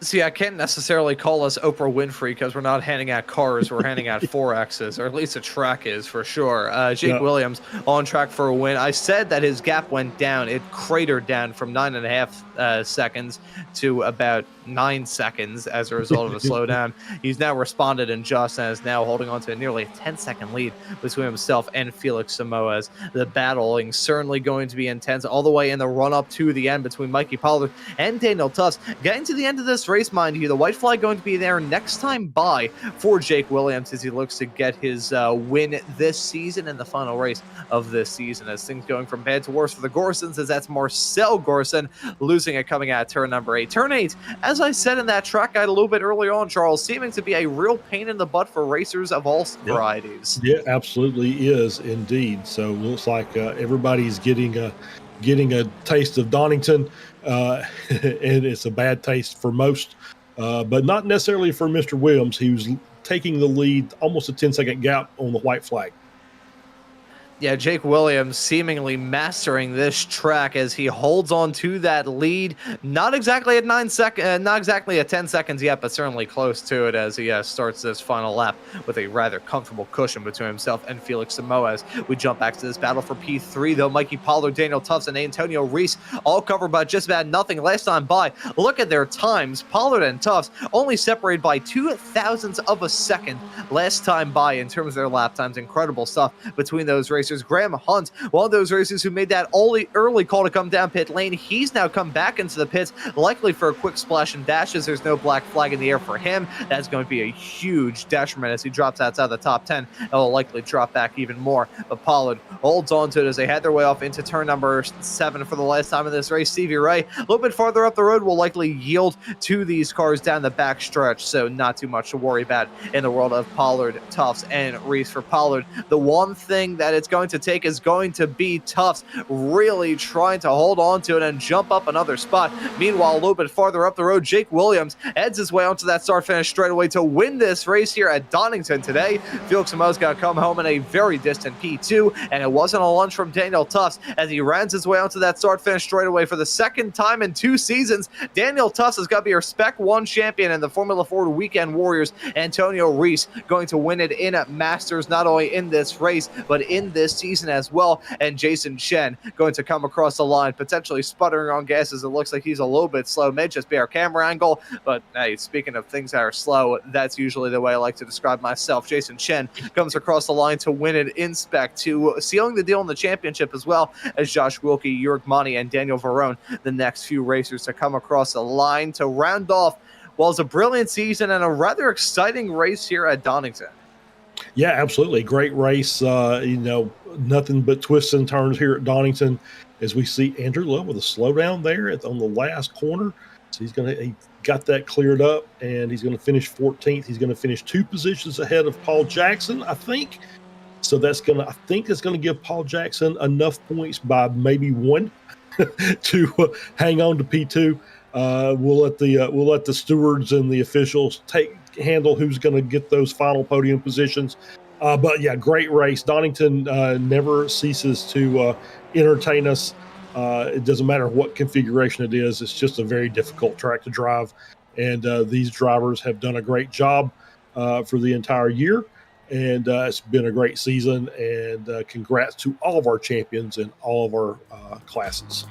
See, I can't necessarily call us Oprah Winfrey because we're not handing out cars, we're handing out 4Xs, or at least a track is for sure. Jake Williams on track for a win. I said that his gap went down. It cratered down from 9.5 seconds to about 9 seconds as a result of a slowdown. He's now responded and is now holding on to a nearly 10-second lead between himself and Felix Samoas. The battling certainly going to be intense all the way in the run-up to the end between Mikey Pollard and Daniel Tufts. Getting to the end of this race, mind you, the white flag going to be there next time by for Jake Williams as he looks to get his win this season in the final race of this season, as things going from bad to worse for the Gorsons, as that's Marcel Gorson losing it coming out turn number 8. Turn 8, as I said in that track guide a little bit earlier on, Charles, seeming to be a real pain in the butt for racers of all varieties. Yeah, absolutely is indeed. So it looks like everybody's getting a taste of Donington, and it's a bad taste for most, but not necessarily for Mr. Williams, who's taking the lead, almost a 10-second gap on the white flag. Yeah, Jake Williams seemingly mastering this track as he holds on to that lead. Not exactly at 9 seconds, not exactly at 10 seconds yet, but certainly close to it as he starts this final lap with a rather comfortable cushion between himself and Felix Samoas. We jump back to this battle for P3, though. Mikey Pollard, Daniel Tufts, and Antonio Reese all covered by just about nothing last time by. Look at their times. Pollard and Tufts only separated by 0.02 of a second last time by in terms of their lap times. Incredible stuff between those racers. Graham Hunt, one of those racers who made that early call to come down pit lane, he's now come back into the pits, likely for a quick splash and dash, as there's no black flag in the air for him. That's going to be a huge detriment as he drops outside the top 10. It'll likely drop back even more. But Pollard holds on to it as they head their way off into turn number 7 for the last time in this race. Stevie Ray, a little bit farther up the road, will likely yield to these cars down the back stretch, so not too much to worry about in the world of Pollard, Tufts, and Reese. For Pollard, the one thing that it's going to take is going to be Tufts really trying to hold on to it and jump up another spot. Meanwhile, a little bit farther up the road, Jake Williams heads his way onto that start-finish straightaway to win this race here at Donington today. Felix Samoa's got to come home in a very distant P2, and it wasn't a lunch from Daniel Tufts as he runs his way onto that start-finish straightaway for the second time in 2 seasons. Daniel Tufts has got to be our Spec 1 champion in the Formula Ford Weekend Warriors. Antonio Reese going to win it in Masters, not only in this race, but in this season as well. And Jason Shen going to come across the line, potentially sputtering on gas as it looks like he's a little bit slow. May just be our camera angle, but hey, speaking of things that are slow, that's usually the way I like to describe myself. Jason Shen comes across the line to win it in Spec 2, sealing the deal in the championship, as well as Josh Wilkie, Jurg Monty, and Daniel Verone, the next few racers to come across the line to round off what was a brilliant season and a rather exciting race here at Donington. Yeah, absolutely. Great race. Nothing but twists and turns here at Donington as we see Andrew Love with a slowdown there on the last corner. So he got that cleared up, and he's going to finish 14th. He's going to finish 2 positions ahead of Paul Jackson, I think. So it's going to give Paul Jackson enough points by maybe 1 to hang on to P2. We'll let the stewards and the officials handle who's going to get those final podium positions. But yeah, great race. Donington never ceases to entertain us. It doesn't matter what configuration it is. It's just a very difficult track to drive. And these drivers have done a great job for the entire year. And it's been a great season. And congrats to all of our champions in all of our classes.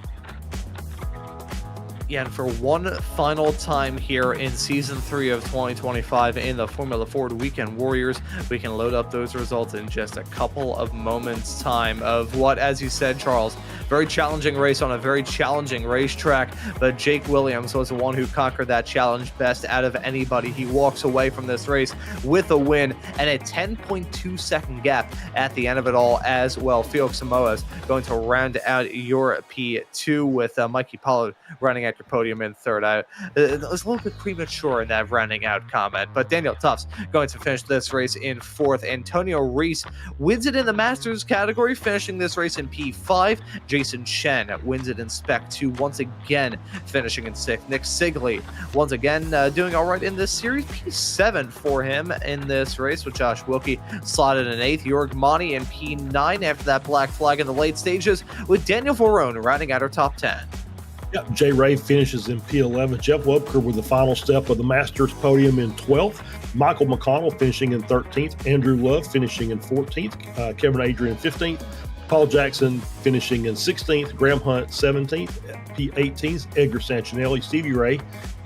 Yeah, and for one final time here in Season 3 of 2025 in the Formula Ford Weekend Warriors, we can load up those results in just a couple of moments' time of what, as you said, Charles, very challenging race on a very challenging racetrack, but Jake Williams was the one who conquered that challenge best out of anybody. He walks away from this race with a win and a 10.2 second gap at the end of it all as well. Felix Samoa's going to round out your P2 with Mikey Pollard running at your podium in third. It was a little bit premature in that rounding out comment, but Daniel Tufts going to finish this race in 4th. Antonio Reese wins it in the Masters category, finishing this race in P5. Jason Shen wins it in Spec 2, once again finishing in 6th. Nick Sigley, once again doing all right in this series, P7 for him in this race, with Josh Wilkie slotted in 8th. Jurg Monty in P9 after that black flag in the late stages, with Daniel Verone rounding out our top 10. Yeah, Jay Ray finishes in P11. Jeff Wubker with the final step of the Masters podium in 12th. Michael McConnell finishing in 13th. Andrew Love finishing in 14th. Kevin Adrian 15th. Paul Jackson finishing in 16th. Graham Hunt 17th. P18th. Edgar Santinelli. Stevie Ray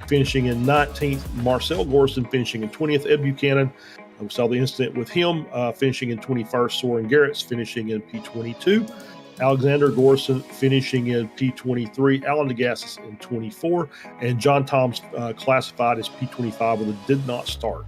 finishing in 19th. Marcel Gorson finishing in 20th. Ed Buchanan, we saw the incident with him, finishing in 21st. Soren Garrett's finishing in P22. Alexander Gorson finishing in P23, Alan DeGassis in 24, and John Toms classified as P25 with a did not start.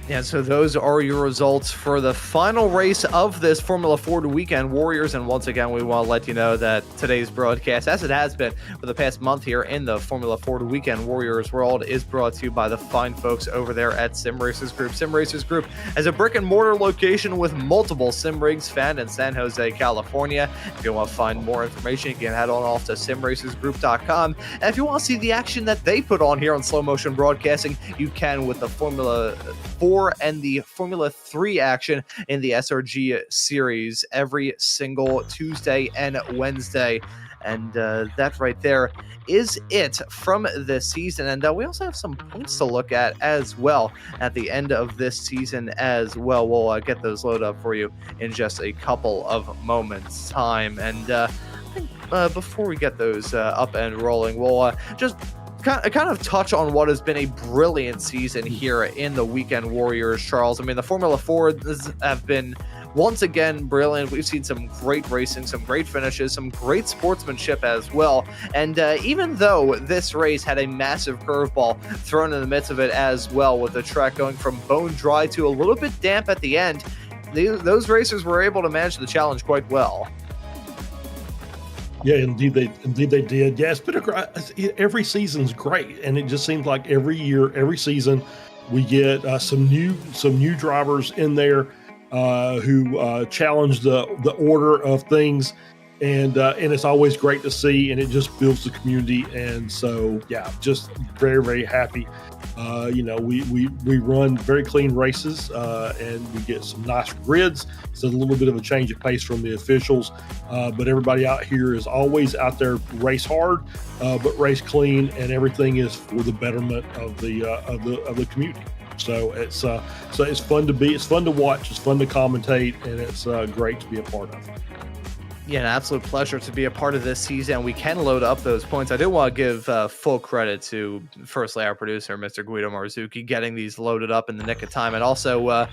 Yeah, so those are your results for the final race of this Formula Ford Weekend Warriors. And once again, we want to let you know that today's broadcast, as it has been for the past month here in the Formula Ford Weekend Warriors world, is brought to you by the fine folks over there at Sim Racers Group. Sim Racers Group has a brick and mortar location with multiple sim rigs found in San Jose, California. If you want to find more information, you can head on off to simracersgroup.com. And if you want to see the action that they put on here on Slow Motion Broadcasting, you can with the Formula 4 and the Formula 3 action in the SRG series every single Tuesday and Wednesday. And that right there is it from this season. And we also have some points to look at as well at the end of this season as well. We'll get those loaded up for you in just a couple of moments' time. And I think before we get those up and rolling, we'll just kind of touch on what has been a brilliant season here in the Weekend Warriors, Charles. I mean, the Formula Fords have been once again brilliant. We've seen some great racing, some great finishes, some great sportsmanship as well. And even though this race had a massive curveball thrown in the midst of it as well, with the track going from bone dry to a little bit damp at the end, those racers were able to manage the challenge quite well. Yeah, indeed they did. Yeah, it's been every season's great, and it just seems like every year, every season, we get some new drivers in there who challenge the order of things, and it's always great to see, and it just builds the community. And so, yeah, just very, very happy. We run very clean races, and we get some nice grids. It's a little bit of a change of pace from the officials, but everybody out here is always out there race hard, but race clean, and everything is for the betterment of the community. So it's fun to watch, it's fun to commentate, and it's great to be a part of. Yeah, an absolute pleasure to be a part of this season. We can load up those points. I do want to give full credit to, firstly, our producer, Mr. Guido Marzucchi, getting these loaded up in the nick of time, and also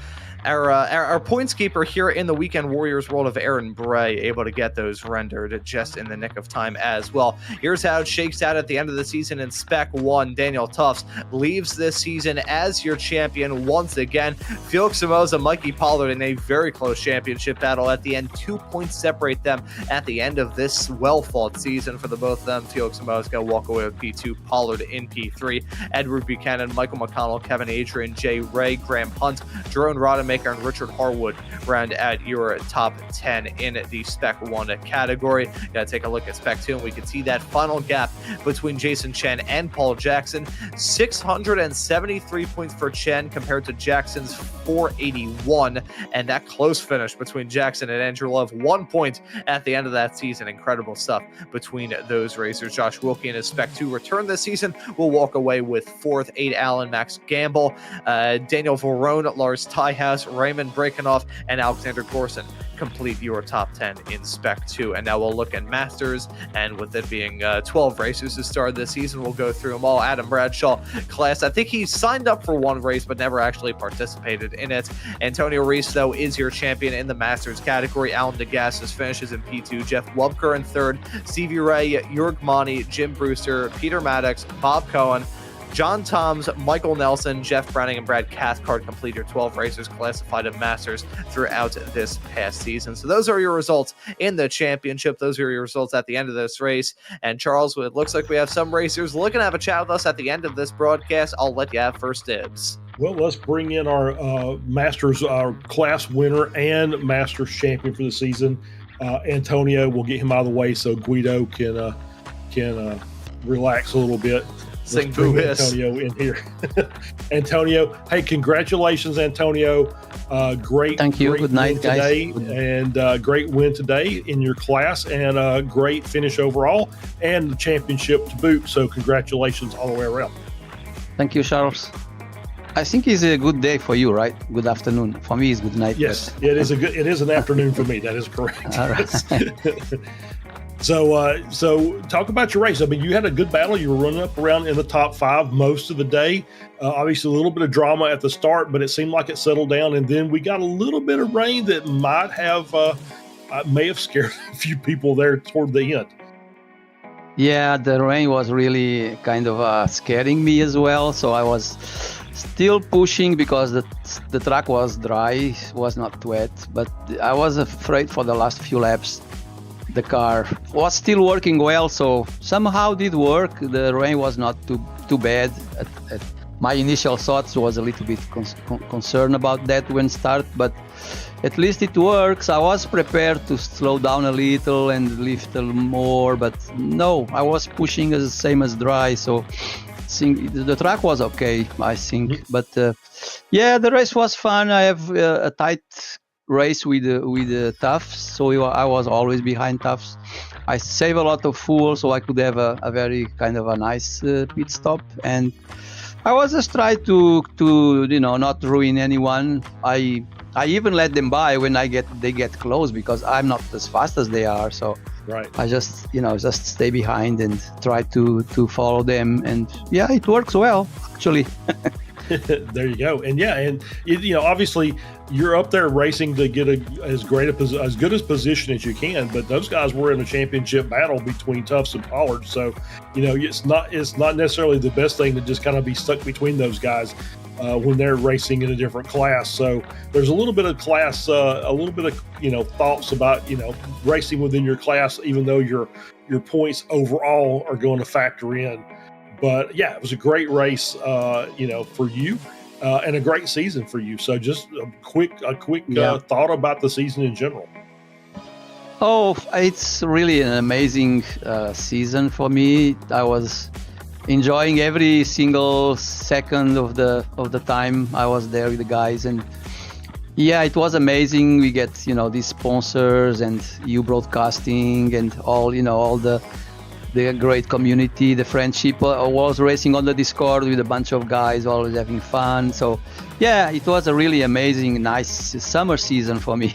our points keeper here in the Weekend Warriors world of Aaron Bray, able to get those rendered just in the nick of time as well. Here's how it shakes out at the end of the season in Spec 1. Daniel Tufts leaves this season as your champion once again. Felix Somoza, Mikey Pollard in a very close championship battle at the end. 2 points separate them at the end of this well-fought season for the both of them. Felix Somoza going to walk away with P2, Pollard in P3. Edward Buchanan, Michael McConnell, Kevin Adrian, Jay Ray, Graham Hunt, Jerome Rodemaker, and Richard Harwood round at your top 10 in the Spec 1 category. Gotta take a look at Spec 2, and we can see that final gap between Jason Chen and Paul Jackson. 673 points for Chen compared to Jackson's 481, and that close finish between Jackson and Andrew Love, 1 point at the end of that season. Incredible stuff between those racers. Josh Wilkie in his Spec 2 return this season will walk away with 4th. 8 Allen, Max Gamble, Daniel Verone, Lars Tyhouse, Raymond Brakenoff, and Alexander Gorson complete your top 10 in Spec 2. And now we'll look at Masters, and with it being 12 racers to start this season, we'll go through them all. Adam Bradshaw class, I think he signed up for one race but never actually participated in it. Antonio Reese, though, is your champion in the Masters category. Alan DeGassis finishes in P2, Jeff Wubker in 3rd, Stevie Ray, Jörg Monty, Jim Brewster, Peter Maddox, Bob Cohen, John Toms, Michael Nelson, Jeff Browning, and Brad Cathcart complete your 12 racers classified in Masters throughout this past season. So those are your results in the championship. Those are your results at the end of this race. And Charles, it looks like we have some racers looking to have a chat with us at the end of this broadcast. I'll let you have first dibs. Well, let's bring in our Masters, our class winner and Masters champion for the season, Antonio. We'll get him out of the way so Guido can relax a little bit. Sing Let's bring boo hiss. Antonio in here. Antonio, hey, congratulations, Antonio. Great. Thank you. Great Good night, win guys. today, and great win today in your class, and a great finish overall, and the championship to boot. So congratulations all the way around. Thank you, Charles. I think it's a good day for you, right? Good afternoon. For me, it's good night. Yes, it is an afternoon for me. That is correct. All right. So talk about your race. I mean, you had a good battle. You were running up around in the top 5 most of the day. Obviously, a little bit of drama at the start, but it seemed like it settled down. And then we got a little bit of rain that may have scared a few people there toward the end. Yeah, the rain was really kind of scaring me as well. So I was still pushing because the track was dry, was not wet. But I was afraid for the last few laps. The car was still working well, so somehow did work. The rain was not too bad. My initial thoughts was a little bit concerned about that when start, but at least it works. I was prepared to slow down a little and lift a little more, but no, I was pushing as same as dry. So the track was okay, I think. But yeah, the race was fun. I have a tight race with the Tufts, so I was always behind Tufts. I save a lot of fuel, so I could have a very kind of a nice pit stop, and I was just trying to not ruin anyone. I even let them by when they get close, because I'm not as fast as they are, so right. I just stay behind and try to follow them, and yeah, it works well actually. There you go. And yeah, and obviously you're up there racing to get as good a position as you can, but those guys were in a championship battle between Tufts and Pollard, so it's not necessarily the best thing to just kind of be stuck between those guys when they're racing in a different class. So there's a little bit of class, a little bit of thoughts about racing within your class, even though your points overall are going to factor in. But yeah, it was a great race, for you, and a great season for you. So just a quick thought about the season in general. Oh, it's really an amazing season for me. I was enjoying every single second of the time I was there with the guys, and yeah, it was amazing. We get these sponsors and you broadcasting and all the great community, the friendship. I was racing on the Discord with a bunch of guys, always having fun. So yeah, it was a really amazing, nice summer season for me.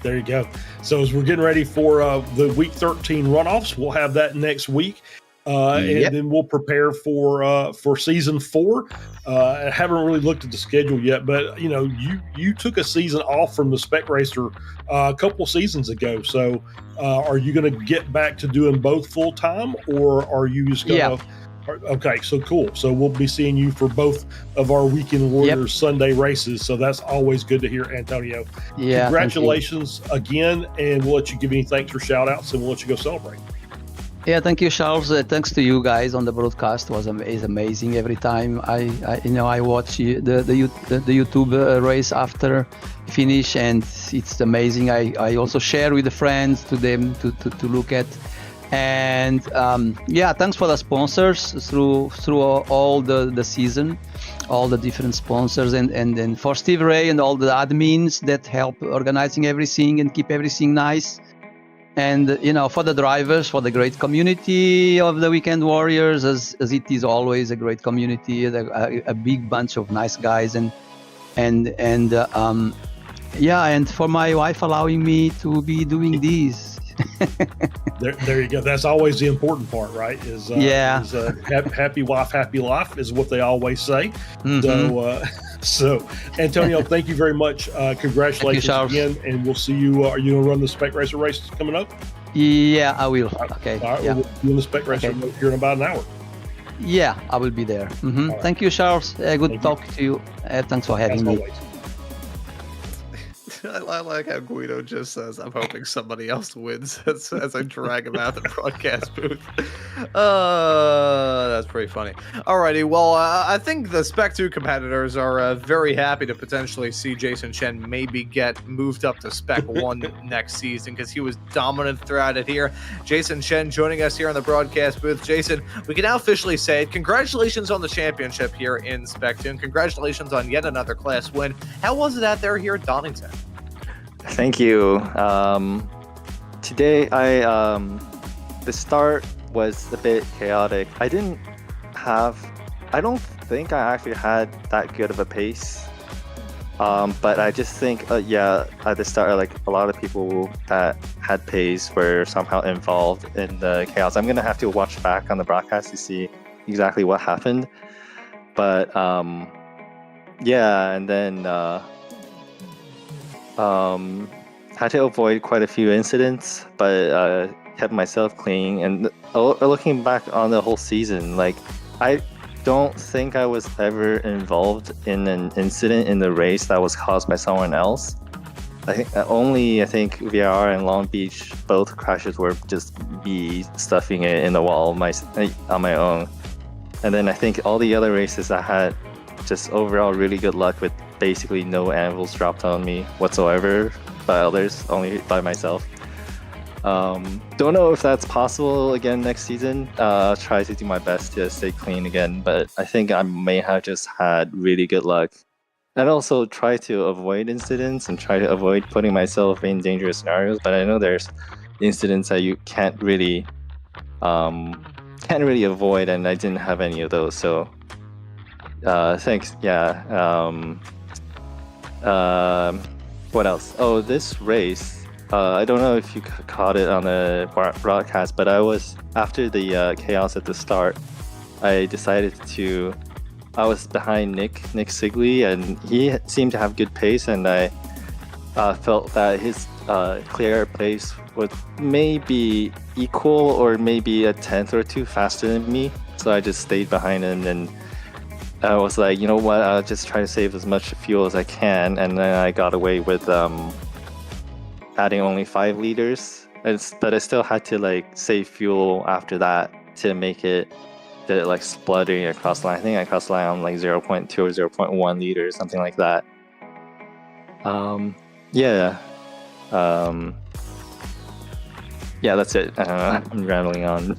There you go. So as we're getting ready for the week 13 runoffs, we'll have that next week. And then we'll prepare for season 4. I haven't really looked at the schedule yet, but you took a season off from the Spec Racer a couple seasons ago. So are you going to get back to doing both full time, or are you just going to? Okay, so cool. So we'll be seeing you for both of our Weekend Warriors Sunday races. So that's always good to hear, Antonio. Yeah, congratulations again, and we'll let you give any thanks or shout outs, and we'll let you go celebrate. Yeah, thank you, Charles. Thanks to you guys on the broadcast. Is amazing every time I watch the YouTube race after finish, and it's amazing. I also share with the friends to them to look at, and thanks for the sponsors through all the season, all the different sponsors, and for Steve Ray and all the admins that help organizing everything and keep everything nice. And for the drivers, for the great community of the Weekend Warriors, as it is always a great community, a big bunch of nice guys, and for my wife allowing me to be doing these. There you go. That's always the important part, right? Happy wife, happy life is what they always say. Mm-hmm. So Antonio, thank you very much. Congratulations again, and we'll see you. Are you going to run the Spec Racer race coming up? Yeah, I will. Okay. All right. Yeah. We'll be in the Spec Racer here in about an hour. Yeah, I will be there. Mm-hmm. Right. Thank you, Charles. Good talk to you. Thanks for having me. Always. I like how Guido just says, "I'm hoping somebody else wins," as I drag him out the broadcast booth. That's pretty funny. Alrighty, well, I think the Spec 2 competitors are very happy to potentially see Jason Chen maybe get moved up to Spec 1 next season, because he was dominant throughout it here. Jason Chen joining us here on the broadcast booth. Jason, we can now officially say it. Congratulations on the championship here in Spec 2, and congratulations on yet another class win. How was it out there here at Donington? Thank you. Today, the start was a bit chaotic. I don't think I actually had that good of a pace. But I just think, at the start, like a lot of people that had pace were somehow involved in the chaos. I'm gonna have to watch back on the broadcast to see exactly what happened. But and then had to avoid quite a few incidents, but kept myself clean. And looking back on the whole season, like I don't think I was ever involved in an incident in the race that was caused by someone else. I think VR and Long Beach, both crashes were just me stuffing it in the wall on my own. And then I think all the other races I had just overall really good luck with basically no anvils dropped on me whatsoever by others, only by myself. Don't know if that's possible again next season. I'll try to do my best to stay clean again, but I think I may have just had really good luck. And also try to avoid incidents and try to avoid putting myself in dangerous scenarios, but I know there's incidents that you can't really avoid, and I didn't have any of those, so thanks. What else? Oh, this race, I don't know if you caught it on the broadcast, but after the chaos at the start, I was behind Nick Sigley, and he seemed to have good pace, and I felt that his clear pace was maybe equal or maybe a tenth or two faster than me, so I just stayed behind him, and I was like, you know what, I'll just try to save as much fuel as I can, and then I got away with adding only 5 liters, but I still had to save fuel after that to make it spluttering across the line. I think I crossed the line on 0.2 or 0.1 liters, something like that. That's it. I'm rambling on.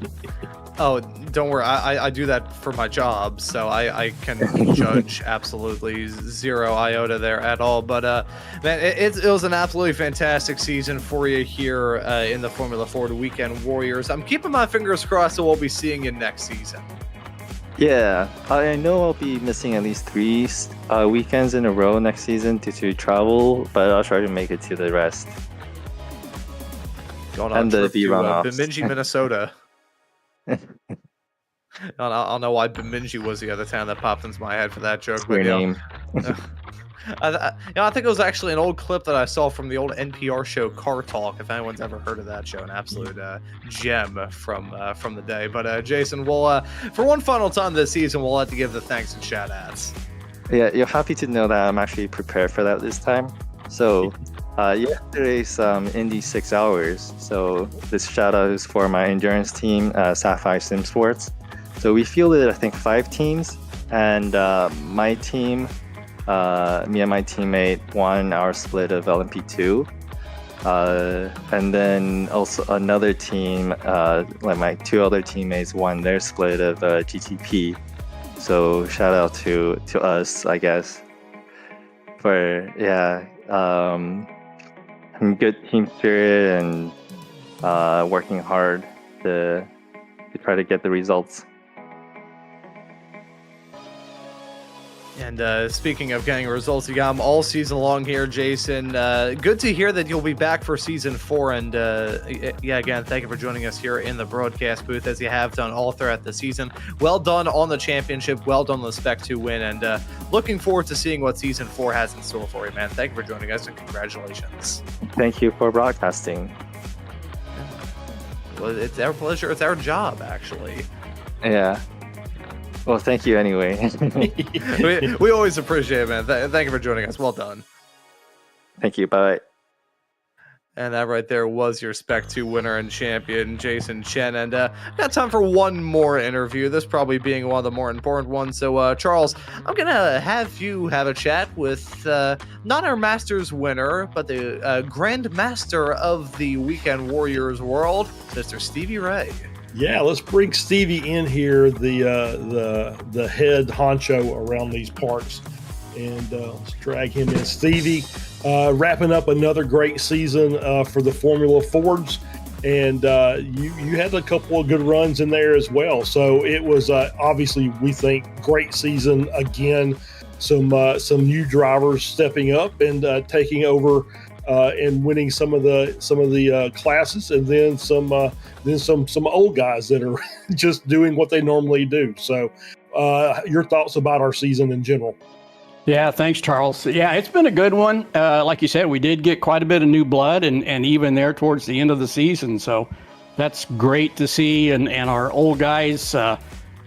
Oh, don't worry. I do that for my job, so I can judge absolutely zero iota there at all. But man, it was an absolutely fantastic season for you here in the Formula Ford Weekend Warriors. I'm keeping my fingers crossed that we'll be seeing you next season. Yeah, I know I'll be missing at least 3 weekends in a row next season due to travel, but I'll try to make it to the rest. Going on trip to Bemidji, Minnesota. I don't know why Bemidji was the other town that popped into my head for that joke. But, name. I think it was actually an old clip that I saw from the old NPR show Car Talk, if anyone's ever heard of that show. An absolute gem from the day. But Jason, we'll for one final time this season, we'll have to give the thanks and shout outs. Yeah, you're happy to know that I'm actually prepared for that this time. So yesterday's Indy 6 hours. So this shout out is for my endurance team, Sapphire Sim Sports. So we fielded, I think, 5 teams, and my team, me and my teammate won our split of LMP2. And then also another team, my 2 other teammates won their split of GTP. So shout out to us, I guess, for good team spirit and working hard to try to get the results. And speaking of getting results, you got them all season long here, Jason. Good to hear that you'll be back for season 4. And again, thank you for joining us here in the broadcast booth, as you have done all throughout the season. Well done on the championship. Well done on the Spec 2 win. And looking forward to seeing what season 4 has in store for you, man. Thank you for joining us, and congratulations. Thank you for broadcasting. Well, it's our pleasure. It's our job, actually. Yeah. Well, thank you anyway. we always appreciate it, man. Thank you for joining us. Well done. Thank you. Bye. And that right there was your Spec 2 winner and champion, Jason Chen. And got time for one more interview, this probably being one of the more important ones. So, Charles, I'm going to have you have a chat with not our Masters winner, but the Grand Master of the Weekend Warriors world, Mr. Stevie Ray. Yeah, let's bring Stevie in here, the head honcho around these parts, and let's drag him in. Stevie, wrapping up another great season for the Formula Fords, and you had a couple of good runs in there as well. So it was obviously, we think, great season again. Some new drivers stepping up and taking over and winning some of the classes, and then some old guys that are just doing what they normally do. So your thoughts about our season in general? Yeah, thanks, Charles. Yeah, it's been a good one. Like you said, we did get quite a bit of new blood, and even there towards the end of the season. So that's great to see. And our old guys,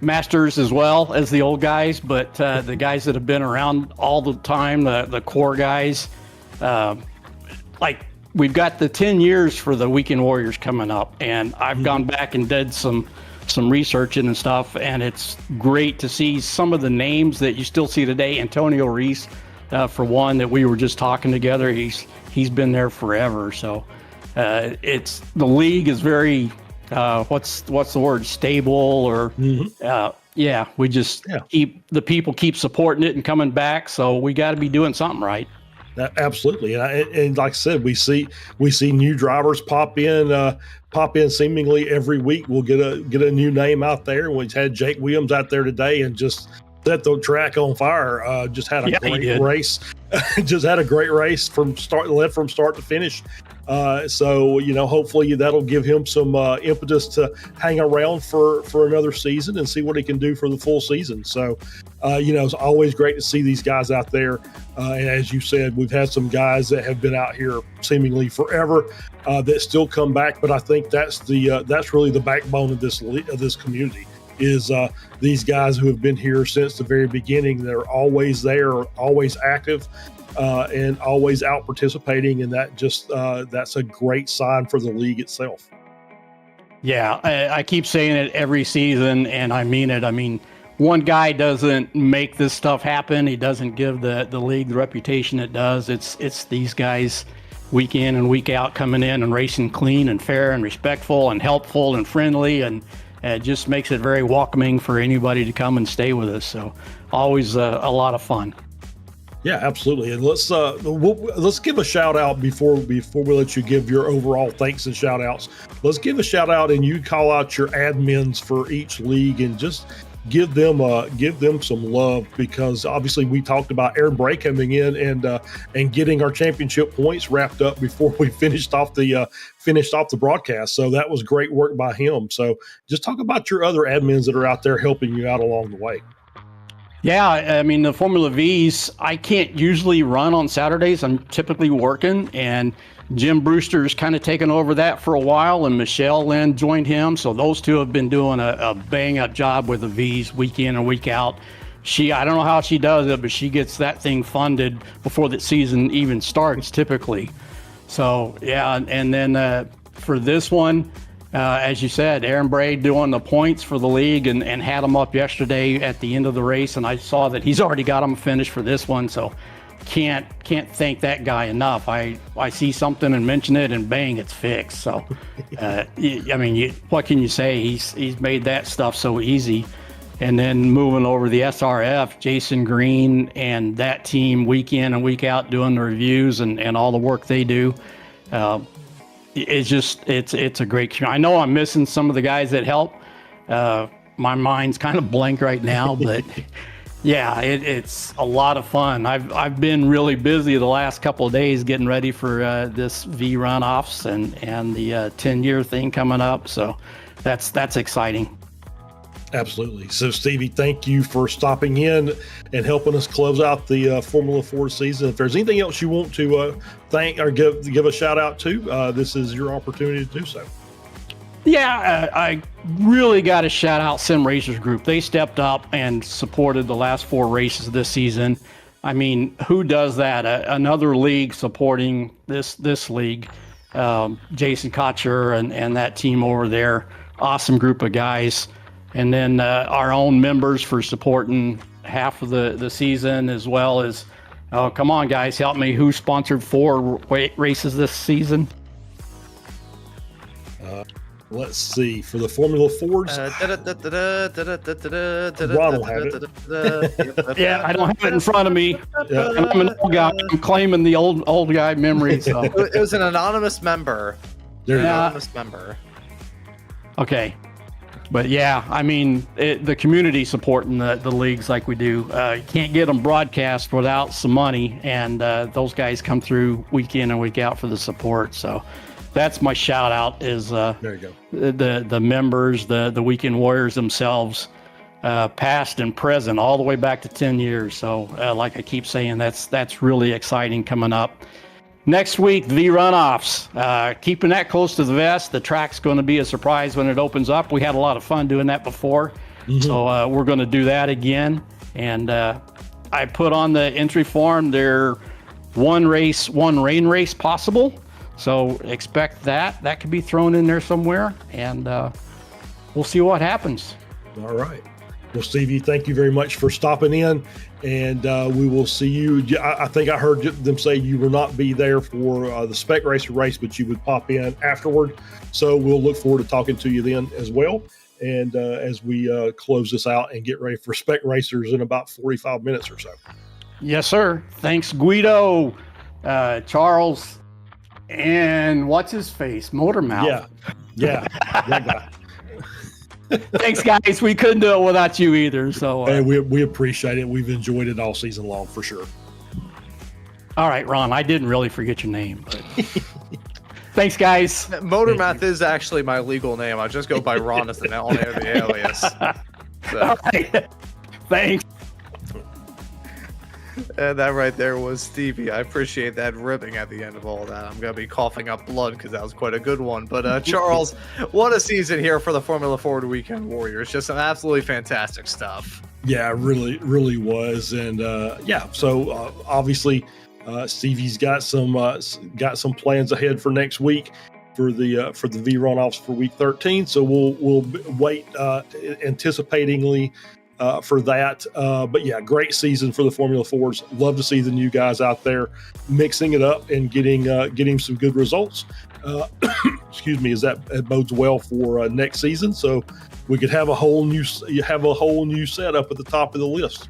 masters as well as the old guys, but the guys that have been around all the time, the core guys, like we've got the 10 years for the Weekend Warriors coming up. And I've gone back and did some researching and stuff, and it's great to see some of the names that you still see today. Antonio Reese, for one, that we were just talking together. He's been there forever. So it's the league is very what's the word, stable, or we just keep supporting it and coming back. So we got to be doing something right. Absolutely, and like I said, we see new drivers pop in seemingly every week. We'll get a new name out there. We had Jake Williams out there today and just set the track on fire. Just had a great race. Just had a great race from start to finish. So hopefully that'll give him some impetus to hang around for another season and see what he can do for the full season. So it's always great to see these guys out there. And as you said, we've had some guys that have been out here seemingly forever that still come back. But I think that's really the backbone of this community is these guys who have been here since the very beginning. They're always there, always active, and always out participating. And that's a great sign for the league itself. Yeah, I keep saying it every season, and I mean it. I mean, one guy doesn't make this stuff happen. He doesn't give the league the reputation it does. It's these guys week in and week out coming in and racing clean and fair and respectful and helpful and friendly, and it just makes it very welcoming for anybody to come and stay with us. So always a lot of fun. Yeah, absolutely. And let's give a shout out before we let you give your overall thanks and shout outs. Let's give a shout out, and you call out your admins for each league and just give them some love, because obviously we talked about Aaron Bray coming in and getting our championship points wrapped up before we finished off the broadcast. So that was great work by him. So just talk about your other admins that are out there helping you out along the way. Yeah, I mean, the Formula Vs, I can't usually run on Saturdays. I'm typically working, and Jim Brewster's kind of taken over that for a while, and Michelle Lynn joined him. So those two have been doing a bang-up job with the Vs week in and week out. I don't know how she does it, but she gets that thing funded before the season even starts, typically. So, yeah, and then for this one, as you said, Aaron Bray doing the points for the league and had them up yesterday at the end of the race, and I saw that he's already got them finished for this one, so can't thank that guy enough. I see something and mention it, and bang, it's fixed. So, what can you say? He's made that stuff so easy. And then moving over the SRF, Jason Green and that team week in and week out doing the reviews and all the work they do. It's a great. I know I'm missing some of the guys that help. My mind's kind of blank right now, but yeah, it's a lot of fun. I've been really busy the last couple of days getting ready for this V runoffs and the 10-year thing coming up. So that's exciting. Absolutely. So, Stevie, thank you for stopping in and helping us close out the Formula 4 season. If there's anything else you want to thank or give a shout out to, this is your opportunity to do so. Yeah, I really got to shout out Sim Racers Group. They stepped up and supported the last 4 races this season. I mean, who does that? Another league supporting this league. Jason Kotcher and that team over there, awesome group of guys. And then our own members for supporting half of the season, as well as, oh, come on, guys, help me. Who sponsored 4 races this season? Let's see. For the Formula Fords, Ron will have it. Yeah, I don't have it in front of me. Yeah. And I'm an old guy. I'm claiming the old guy memory. So. It was an anonymous member. There you go. Anonymous member. Okay. But yeah, I mean, the community supporting the leagues like we do. You can't get them broadcast without some money, and those guys come through week in and week out for the support. So that's my shout out is There you go. the members, the Weekend Warriors themselves, past and present, all the way back to 10 years. So like I keep saying, that's really exciting coming up. Next week, the runoffs. Keeping that close to the vest. The track's going to be a surprise when it opens up. We had a lot of fun doing that before. Mm-hmm. So we're going to do that again. And I put on the entry form there, one rain race possible. So expect that. That could be thrown in there somewhere. And we'll see what happens. All right. Well, Stevie, thank you very much for stopping in, and we will see you. I think I heard them say you will not be there for the Spec Racer race, but you would pop in afterward. So we'll look forward to talking to you then as well. And as we close this out and get ready for Spec Racers in about 45 minutes or so. Yes, sir. Thanks, Guido, Charles, and what's his face? Motormouth. Yeah, that guy. Thanks, guys. We couldn't do it without you either. So, And we appreciate it. We've enjoyed it all season long for sure. all right, Ron, I didn't really forget your name. But thanks, guys. Motormouth is actually my legal name. I just go by Ron as the alias. So. All right. Thanks. And that right there was Stevie. I appreciate that ribbing at the end of all that. I'm going to be coughing up blood because that was quite a good one. But Charles, what a season here for the Formula Ford Weekend Warriors. Just some absolutely fantastic stuff. Yeah, really, really was. And so obviously Stevie's got some plans ahead for next week for the V runoffs for week 13. So we'll wait anticipatingly for that. But yeah, great season for the Formula Fords. Love to see the new guys out there mixing it up and getting some good results. Excuse me, as that bodes well for next season. So we could have a whole new setup at the top of the list.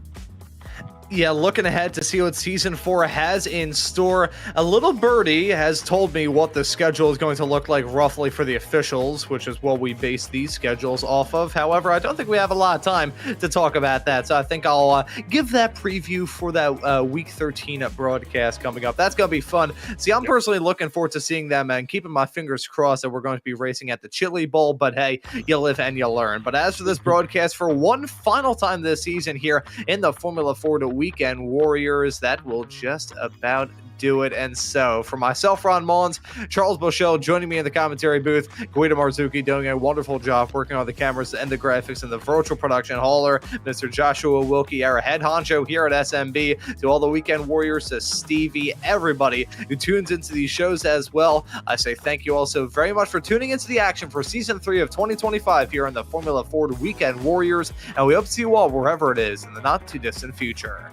Yeah, looking ahead to see what Season 4 has in store. A little birdie has told me what the schedule is going to look like roughly for the officials, which is what we base these schedules off of. However, I don't think we have a lot of time to talk about that, so I think I'll give that preview for that Week 13 broadcast coming up. That's going to be fun. See, I'm personally looking forward to seeing them and keeping my fingers crossed that we're going to be racing at the Chili Bowl, but hey, you live and you learn. But as for this broadcast, for one final time this season here in the Formula Ford Weekend Warriors, that will just about do it. And so for myself, Ron Maunz, Charles Boshell joining me in the commentary booth, Guido Marzucchi doing a wonderful job working on the cameras and the graphics and the virtual production hauler, Mr. Joshua Wilkie, our head honcho here at SMB, to all the Weekend Warriors, to Stevie, everybody who tunes into these shows as well. I say thank you also very much for tuning into the action for Season 3 of 2025 here on the Formula Ford Weekend Warriors, and we hope to see you all wherever it is in the not too distant future.